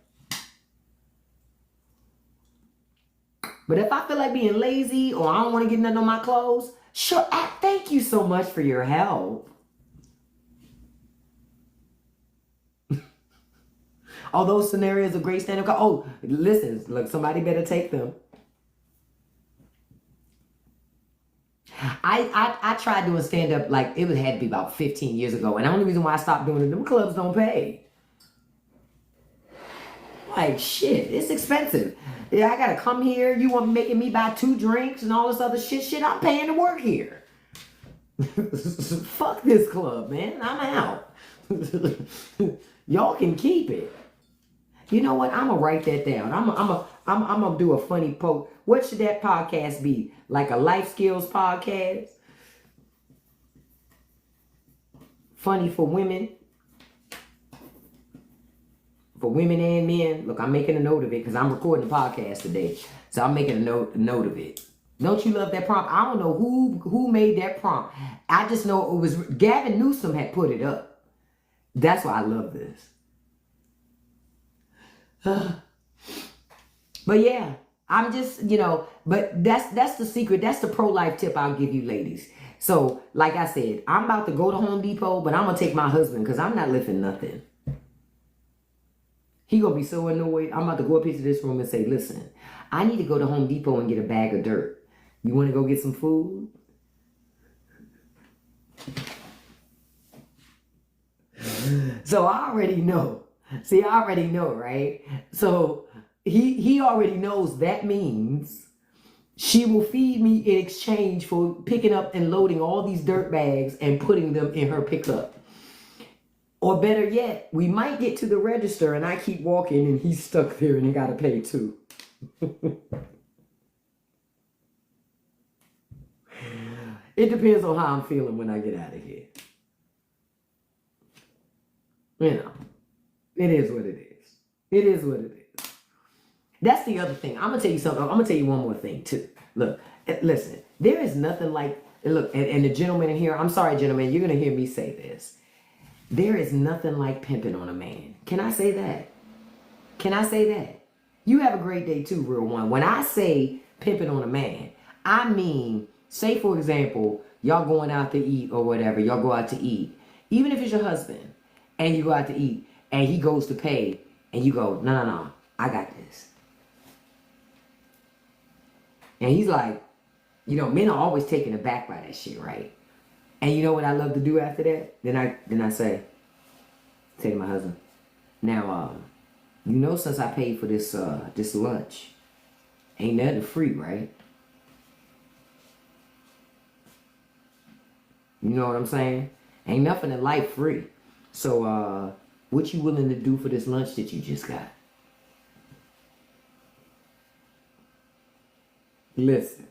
But if I feel like being lazy or I don't want to get nothing on my clothes, sure, thank you so much for your help. All those scenarios of great stand-up. Oh, listen, look, somebody better take them. I tried doing stand-up, like, it had to be about 15 years ago. And the only reason why I stopped doing it, them clubs don't pay. Like, shit, it's expensive. Yeah, I gotta come here. You want making me buy 2 drinks and all this other shit? Shit, I'm paying to work here. Fuck this club, man. I'm out. Y'all can keep it. You know what? I'm gonna write that down. I'm gonna do a funny post. What should that podcast be? Like a life skills podcast? Funny for women. For women and men. Look, I'm making a note of it because I'm recording a podcast today. So I'm making a note of it. Don't you love that prompt? I don't know who made that prompt. I just know it was Gavin Newsom had put it up. That's why I love this. But yeah, I'm just, but that's the secret. That's the pro-life tip I'll give you ladies. So, like I said, I'm about to go to Home Depot, but I'm going to take my husband because I'm not lifting nothing. He going to be so annoyed. I'm about to go up into this room and say, listen, I need to go to Home Depot and get a bag of dirt. You want to go get some food? So I already know. See, I already know, right? So he already knows that means she will feed me in exchange for picking up and loading all these dirt bags and putting them in her pickup. Or better yet, we might get to the register and I keep walking and he's stuck there and he got to pay too. It depends on how I'm feeling when I get out of here. It is what it is. It is what it is. That's the other thing. I'm going to tell you something. I'm going to tell you one more thing too. Look, listen, there is nothing like, look, and the gentleman in here, I'm sorry, gentlemen, you're going to hear me say this. There is nothing like pimping on a man. Can I say that? Can I say that? You have a great day too, real one. When I say pimping on a man, I mean, say for example, y'all going out to eat or whatever, y'all go out to eat. Even if it's your husband and you go out to eat and he goes to pay and you go, no, I got this. And he's like, men are always taken aback by that shit, right? And you know what I love to do after that? Then I say to my husband, now, since I paid for this lunch, ain't nothing free, right? You know what I'm saying? Ain't nothing in life free. So, what you willing to do for this lunch that you just got? Listen.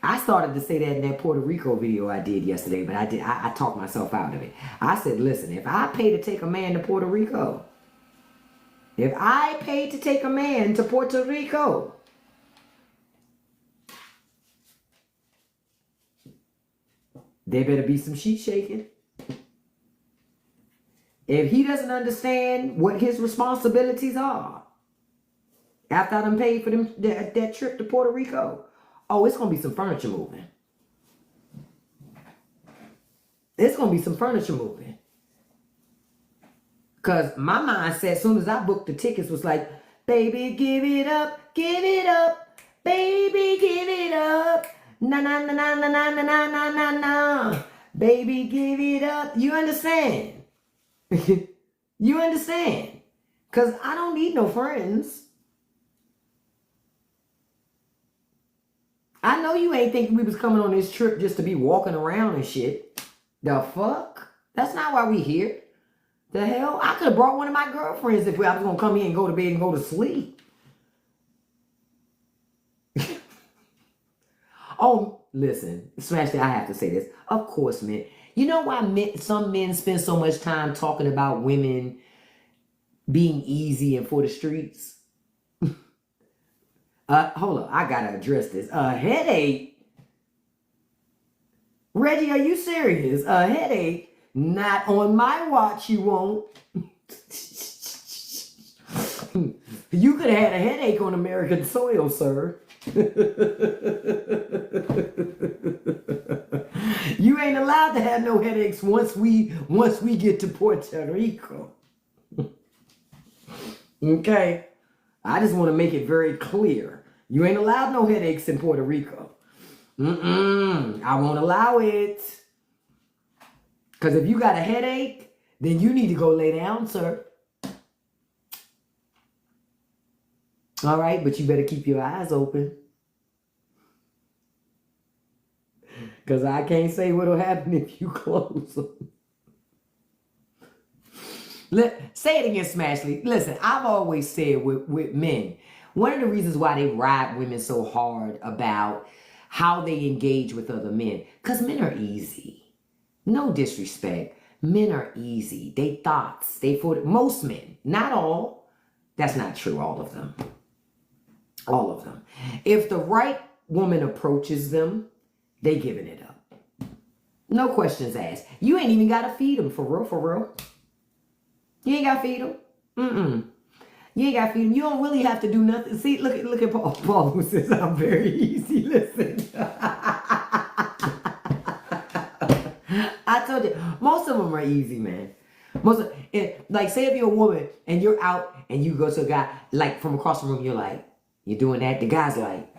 I started to say that in that Puerto Rico video I did yesterday, but I talked myself out of it. I said, listen, if I pay to take a man to Puerto Rico, there better be some sheet shaking. If he doesn't understand what his responsibilities are, after I done paid for them that trip to Puerto Rico, oh, it's going to be some furniture moving. It's going to be some furniture moving. Because my mindset, as soon as I booked the tickets, was like, baby, give it up, baby, give it up. Na na na na na na na na na na. Baby, give it up. You understand? You understand? Because I don't need no friends. I know you ain't thinking we was coming on this trip just to be walking around and shit. The fuck? That's not why we here. The hell? I could have brought one of my girlfriends if I was going to come here and go to bed and go to sleep. Oh, listen. Smash that. I have to say this. Of course, men. You know why some men spend so much time talking about women being easy and for the streets? Hold on, I gotta address this. A headache. Reggie, are you serious? A headache? Not on my watch, you won't. You could have had a headache on American soil, sir. You ain't allowed to have no headaches once we get to Puerto Rico. Okay? I just want to make it very clear. You ain't allowed no headaches in Puerto Rico. I won't allow it. Because if you got a headache, then you need to go lay down, sir. All right, but you better keep your eyes open. Because I can't say what'll happen if you close them. Say it again, Smashley. Listen, I've always said with men, one of the reasons why they ride women so hard about how they engage with other men, because men are easy. No disrespect. Men are easy. They thoughts. Most men, not all. That's not true, all of them. All of them. If the right woman approaches them, they giving it up. No questions asked. You ain't even got to feed them, for real, for real. You ain't got to feed them. You ain't got to feed them. You don't really have to do nothing. See, look at Paul. Paul who says, I'm very easy. Listen. I told you, most of them are easy, man. Like, say if you're a woman and you're out and you go to a guy, like from across the room, you're like, you're doing that. The guy's like,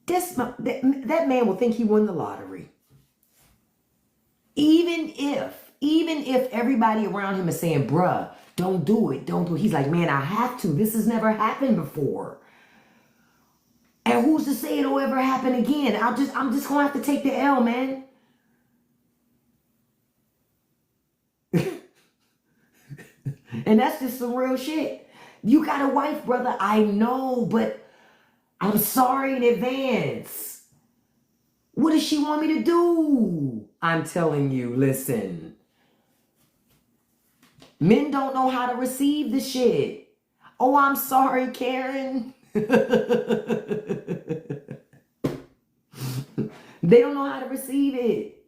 that man will think he won the lottery. Even if everybody around him is saying, bruh, don't do it. Don't do it. He's like, man, I have to. This has never happened before. And who's to say it'll ever happen again? I'm just going to have to take the L, man. And that's just some real shit. You got a wife, brother. I know, but I'm sorry in advance. What does she want me to do? I'm telling you, listen. Men don't know how to receive the shit. Oh, I'm sorry, Karen. They don't know how to receive it.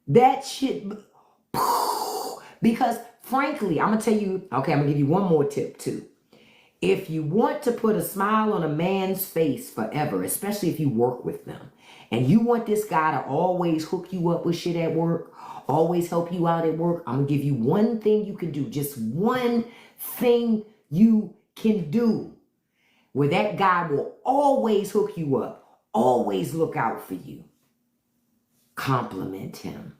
That shit. Because frankly, I'm going to tell you, okay, I'm going to give you one more tip too. If you want to put a smile on a man's face forever, especially if you work with them, and you want this guy to always hook you up with shit at work, always help you out at work, I'm going to give you one thing you can do. Just one thing you can do where that guy will always hook you up, always look out for you. Compliment him.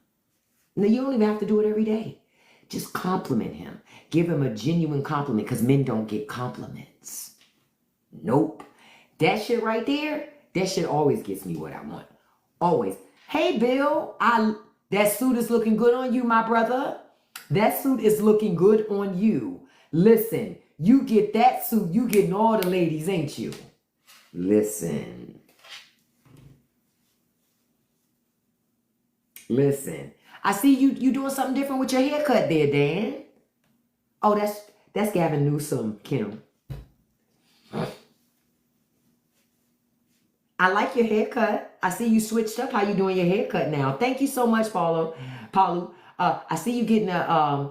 Now, you don't even have to do it every day. Just compliment him. Give him a genuine compliment, because men don't get compliments. Nope. That shit right there, that shit always gets me what I want. Always. Hey, Bill, that suit is looking good on you, my brother. That suit is looking good on you. Listen, you get that suit, you getting all the ladies, ain't you? Listen. Listen. I see you doing something different with your haircut there, Dan. Oh, that's Gavin Newsom, Kim. I like your haircut. I see you switched up how you doing your haircut now. Thank you so much, Paulo. I see you getting I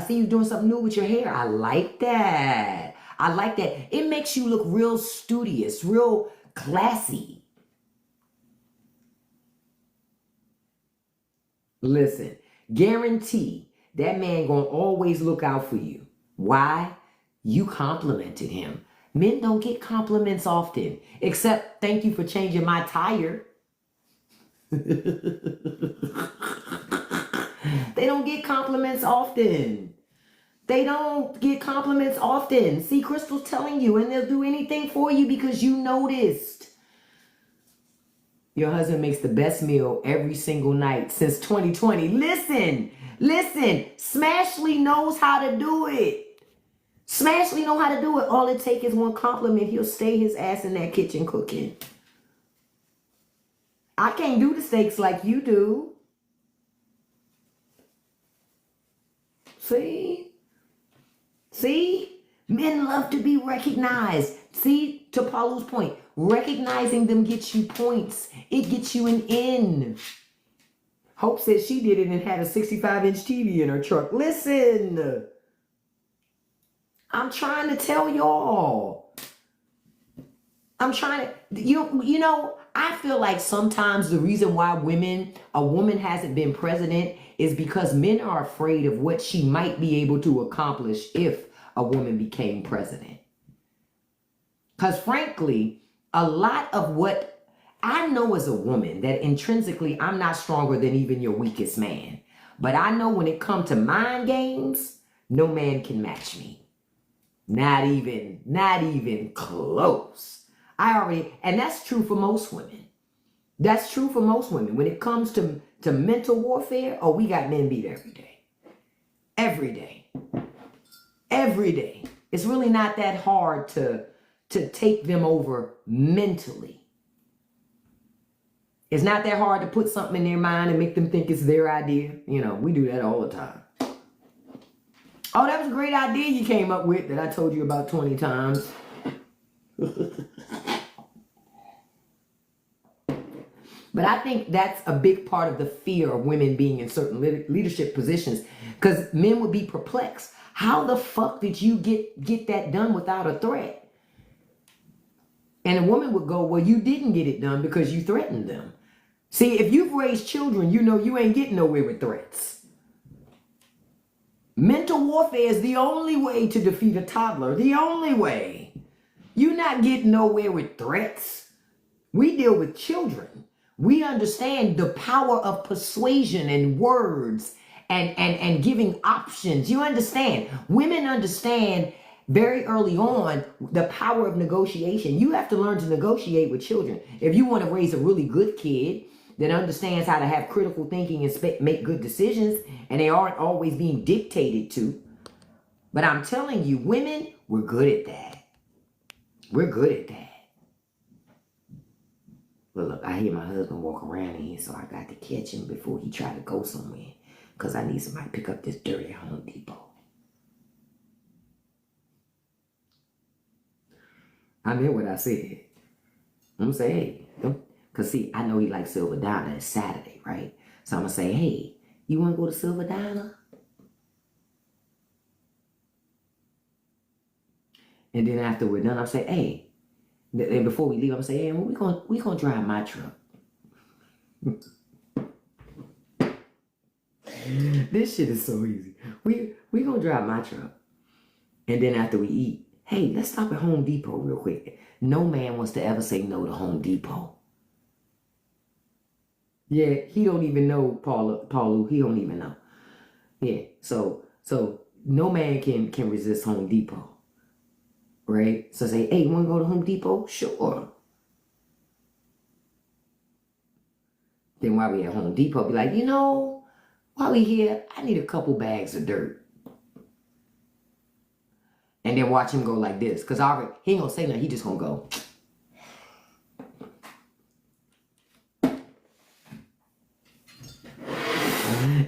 see you doing something new with your hair. I like that. I like that. It makes you look real studious, real classy. Listen, guarantee that man gonna always look out for you. Why? You complimented him. Men don't get compliments often, except thank you for changing my tire. They don't get compliments often. They don't get compliments often. See, Crystal's telling you, and they'll do anything for you because you noticed. Your husband makes the best meal every single night since 2020. Listen. Smashley knows how to do it. Smashley know how to do it. All it takes is one compliment. He'll stay his ass in that kitchen cooking. I can't do the steaks like you do. See? Men love to be recognized. See, to Paulo's point, recognizing them gets you points. It gets you an in. Hope said she did it and had a 65-inch TV in her truck. Listen, I'm trying to tell y'all. I'm trying to, you know, I feel like sometimes the reason why a woman hasn't been president is because men are afraid of what she might be able to accomplish if a woman became president. Because frankly, a lot of what I know as a woman, that intrinsically I'm not stronger than even your weakest man. But I know when it comes to mind games, no man can match me. Not even close. And that's true for most women. That's true for most women. When it comes to mental warfare, oh, we got men beat every day. Every day. Every day. It's really not that hard to take them over mentally. It's not that hard to put something in their mind and make them think it's their idea. You know, we do that all the time. Oh, that was a great idea you came up with that I told you about 20 times. But I think that's a big part of the fear of women being in certain leadership positions, because men would be perplexed. How the fuck did you get that done without a threat? And a woman would go, well, you didn't get it done because you threatened them. See, if you've raised children, you know you ain't getting nowhere with threats. Mental warfare is the only way to defeat a toddler. The only way. You're not getting nowhere with threats. We deal with children. We understand the power of persuasion and words and giving options. You understand. Women understand very early on the power of negotiation. You have to learn to negotiate with children. If you want to raise a really good kid that understands how to have critical thinking and make good decisions, and they aren't always being dictated to. But I'm telling you, women, we're good at that. We're good at that. But look, I hear my husband walk around in here, so I got to catch him before he try to go somewhere, because I need somebody to pick up this dirty Home Depot. I meant what I said. I'm going to say, hey, because see, I know he likes Silver Diner. It's Saturday, right? So I'm going to say, hey, you want to go to Silver Diner? And then after we're done, I'm saying, hey, and before we leave, I'm saying, hey, we gonna drive my truck. This shit is so easy. We gonna drive my truck. And then after we eat, hey, let's stop at Home Depot real quick. No man wants to ever say no to Home Depot. Yeah, he don't even know, Paulo. He don't even know. Yeah, so no man can resist Home Depot. Right? So say, hey, you want to go to Home Depot? Sure. Then while we at Home Depot, be like, you know, while we here, I need a couple bags of dirt. And then watch him go like this. Because he ain't going to say nothing. He just going to go.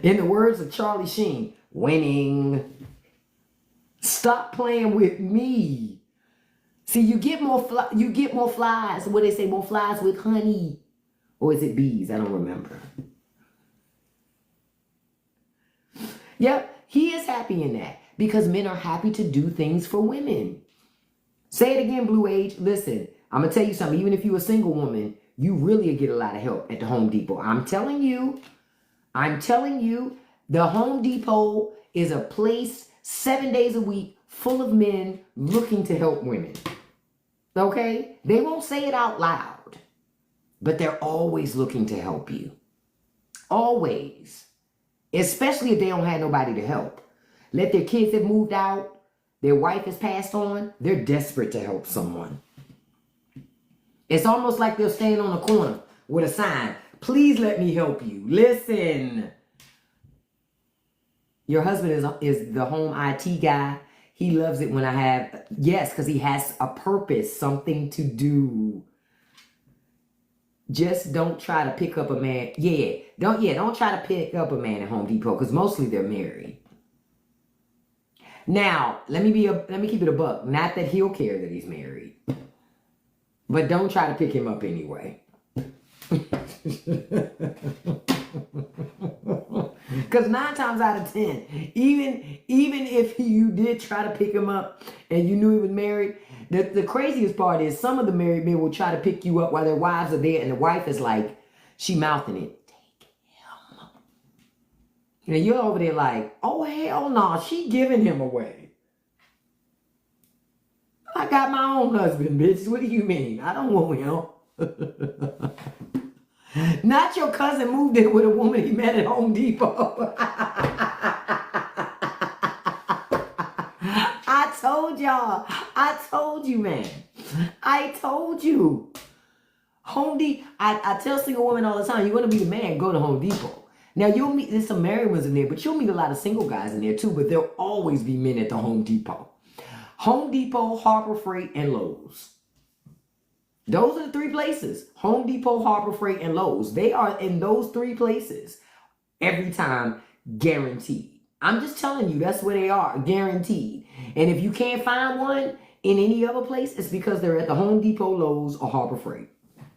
In the words of Charlie Sheen, winning. Stop playing with me. See, you get more flies. What they say, more flies with honey. Or is it bees? I don't remember. Yep, he is happy in that. Because men are happy to do things for women. Say it again, Blue Age. Listen, I'm going to tell you something. Even if you're a single woman, you really get a lot of help at the Home Depot. I'm telling you, the Home Depot is a place 7 days a week full of men looking to help women. Okay? They won't say it out loud, but they're always looking to help you. Always. Especially if they don't have nobody to help. Let their kids have moved out, their wife has passed on, they're desperate to help someone. It's almost like they're standing on a corner with a sign. Please let me help you. Listen. Your husband is the home IT guy. He loves it when I have, yes, because he has a purpose, something to do. Just don't try to pick up a man. Don't try to pick up a man at Home Depot, because mostly they're married. Now, let me keep it a buck. Not that he'll care that he's married. But don't try to pick him up anyway. Because 9 times out of 10, even if you did try to pick him up and you knew he was married, the craziest part is some of the married men will try to pick you up while their wives are there, and the wife is like, she mouthing it, take him. And you're over there like, oh hell no, she giving him away. I got my own husband, bitch. What do you mean? I don't want him. Not your cousin moved in with a woman he met at Home Depot. I told y'all. I told you, man. I told you. Home Depot. I tell single women all the time, you want to be the man, go to Home Depot. Now, you'll meet, there's some married ones in there, but you'll meet a lot of single guys in there too, but there'll always be men at the Home Depot. Home Depot, Harbor Freight, and Lowe's. Those are the 3 places. Home Depot, Harbor Freight, and Lowe's. They are in those 3 places every time, guaranteed. I'm just telling you, that's where they are, guaranteed. And if you can't find one in any other place, it's because they're at the Home Depot, Lowe's, or Harbor Freight.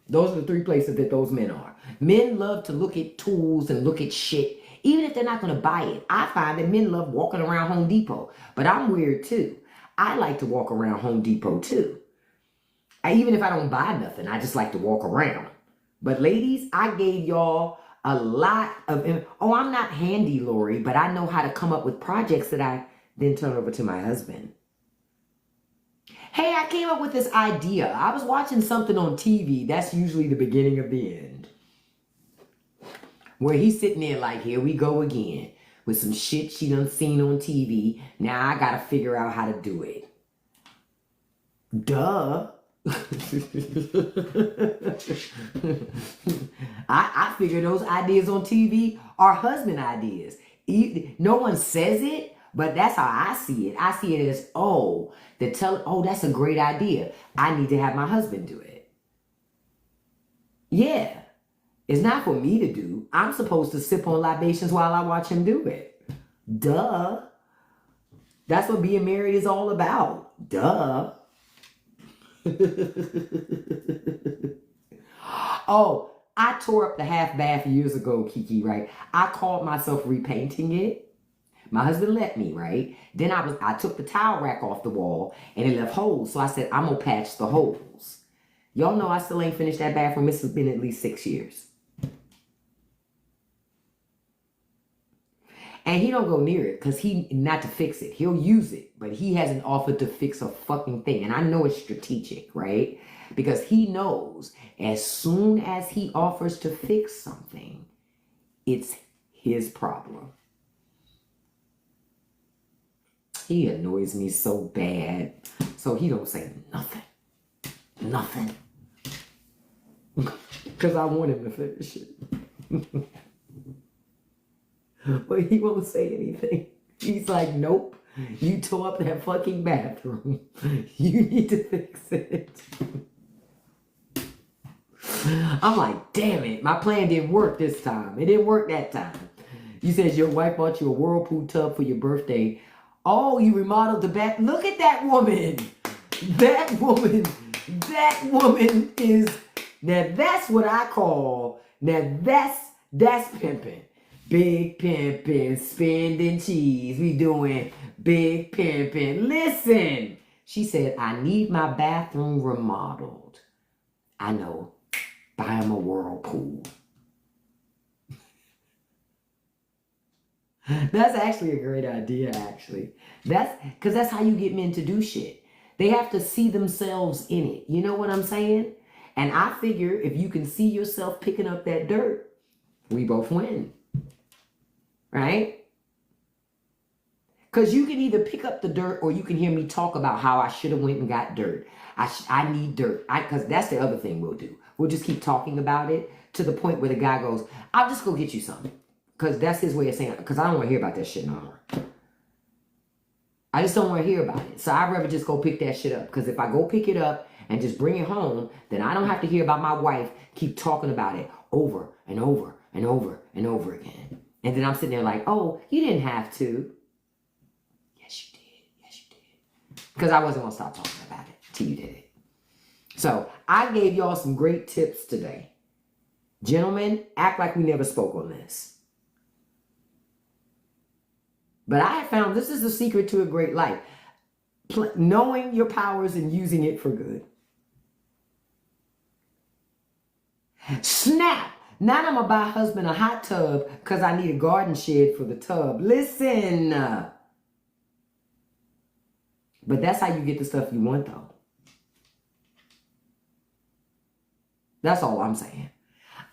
Those are the 3 places that those men are. Men love to look at tools and look at shit, even if they're not going to buy it. I find that men love walking around Home Depot, but I'm weird too. I like to walk around Home Depot too. Even if I don't buy nothing, I just like to walk around. But ladies, I gave y'all a lot of, oh, I'm not handy, Lori, but I know how to come up with projects that I then turn over to my husband. Hey, I came up with this idea. I was watching something on TV. That's usually the beginning of the end. Where he's sitting there like, here we go again. With some shit she done seen on TV. Now I gotta figure out how to do it. Duh. I figure those ideas on TV are husband ideas. No one says it, but that's how I see it. I see it as, oh, that's a great idea. I need to have my husband do it. Yeah. It's not for me to do. I'm supposed to sip on libations while I watch him do it. Duh. That's what being married is all about. Duh. Oh, I tore up the half bath years ago, Kiki, right? I called myself repainting it. My husband let me, right? Then I took the towel rack off the wall and it left holes. So I said, I'm gonna patch the holes. Y'all know I still ain't finished that bathroom. It's been at least 6 years. And he don't go near it because not to fix it. He'll use it, but he hasn't offered to fix a fucking thing. And I know it's strategic, right? Because he knows as soon as he offers to fix something, it's his problem. He annoys me so bad. So he don't say nothing. Nothing. Because I want him to finish it. But he won't say anything. He's like, nope. You tore up that fucking bathroom. You need to fix it. I'm like, damn it. My plan didn't work this time. It didn't work that time. You said your wife bought you a Whirlpool tub for your birthday. Oh, you remodeled the bath. Look at that woman. That woman is, now that's what I call, now that's pimping. Big pimping, spending cheese. We doing big pimping. Listen, she said, I need my bathroom remodeled. I know, buy him a Whirlpool. That's actually a great idea, actually. Because that's how you get men to do shit. They have to see themselves in it. You know what I'm saying? And I figure if you can see yourself picking up that dirt, we both win. Right? Because you can either pick up the dirt or you can hear me talk about how I should have went and got dirt. I need dirt. Because that's the other thing we'll do. We'll just keep talking about it to the point where the guy goes, I'll just go get you something. Because that's his way of saying, because I don't want to hear about that shit no more. I just don't want to hear about it. So I'd rather just go pick that shit up. Because if I go pick it up and just bring it home, then I don't have to hear about my wife keep talking about it over and over and over and over again. And then I'm sitting there like, oh, you didn't have to. Yes, you did. Yes, you did. Because I wasn't going to stop talking about it till you did it. So I gave y'all some great tips today. Gentlemen, act like we never spoke on this. But I have found this is the secret to a great life. Knowing your powers and using it for good. Snap! Now I'm gonna buy husband a hot tub because I need a garden shed for the tub. Listen. But that's how you get the stuff you want, though. That's all I'm saying.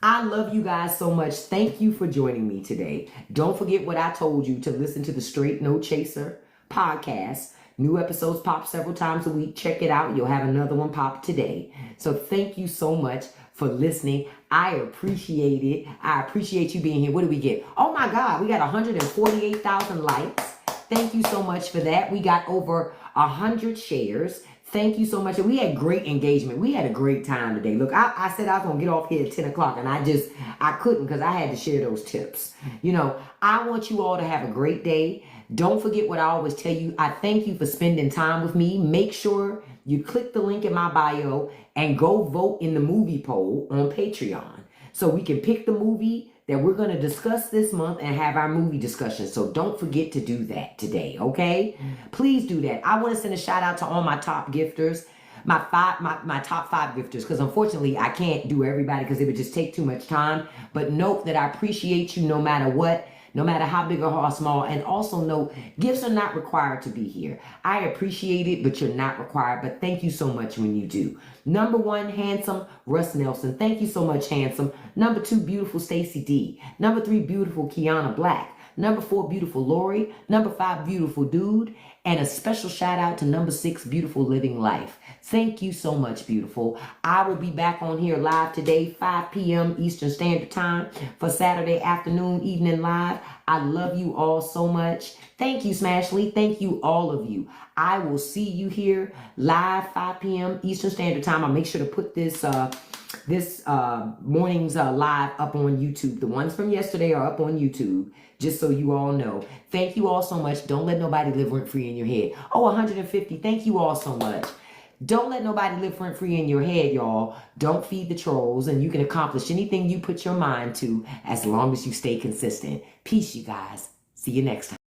I love you guys so much. Thank you for joining me today. Don't forget what I told you to listen to the Straight No Chaser podcast. New episodes pop several times a week. Check it out. You'll have another one pop today. So thank you so much for listening. I appreciate it. I appreciate you being here. What do we get? Oh my God, we got 148,000 likes. Thank you so much for that. We got over 100 shares. Thank you so much. And we had great engagement. We had a great time today. Look, I said I was going to get off here at 10 o'clock and I couldn't because I had to share those tips. I want you all to have a great day. Don't forget what I always tell you. I thank you for spending time with me. Make sure you click the link in my bio and go vote in the movie poll on Patreon so we can pick the movie that we're going to discuss this month and have our movie discussion. So don't forget to do that today, okay? Please do that. I want to send a shout out to all my top gifters, my top 5 gifters, because unfortunately I can't do everybody because it would just take too much time. But note that I appreciate you no matter what. No matter how big or how small. And also note, gifts are not required to be here. I appreciate it, but you're not required. But thank you so much when you do. Number 1, handsome Russ Nelson. Thank you so much, handsome. Number 2, beautiful Stacy D. Number 3, beautiful Kiana Black. Number 4, beautiful Lori. Number 5, beautiful Dude. And a special shout out to number 6, beautiful Living Life. Thank you so much, beautiful. I will be back on here live today, 5 p.m. Eastern Standard Time for Saturday afternoon, evening live. I love you all so much. Thank you, Smashley. Thank you, all of you. I will see you here live, 5 p.m. Eastern Standard Time. I'll make sure to put this morning's live up on YouTube. The ones from yesterday are up on YouTube, just so you all know. Thank you all so much. Don't let nobody live rent-free in your head. Oh, 150. Thank you all so much. Don't let nobody live rent-free in your head, y'all. Don't feed the trolls, and you can accomplish anything you put your mind to as long as you stay consistent. Peace, you guys. See you next time.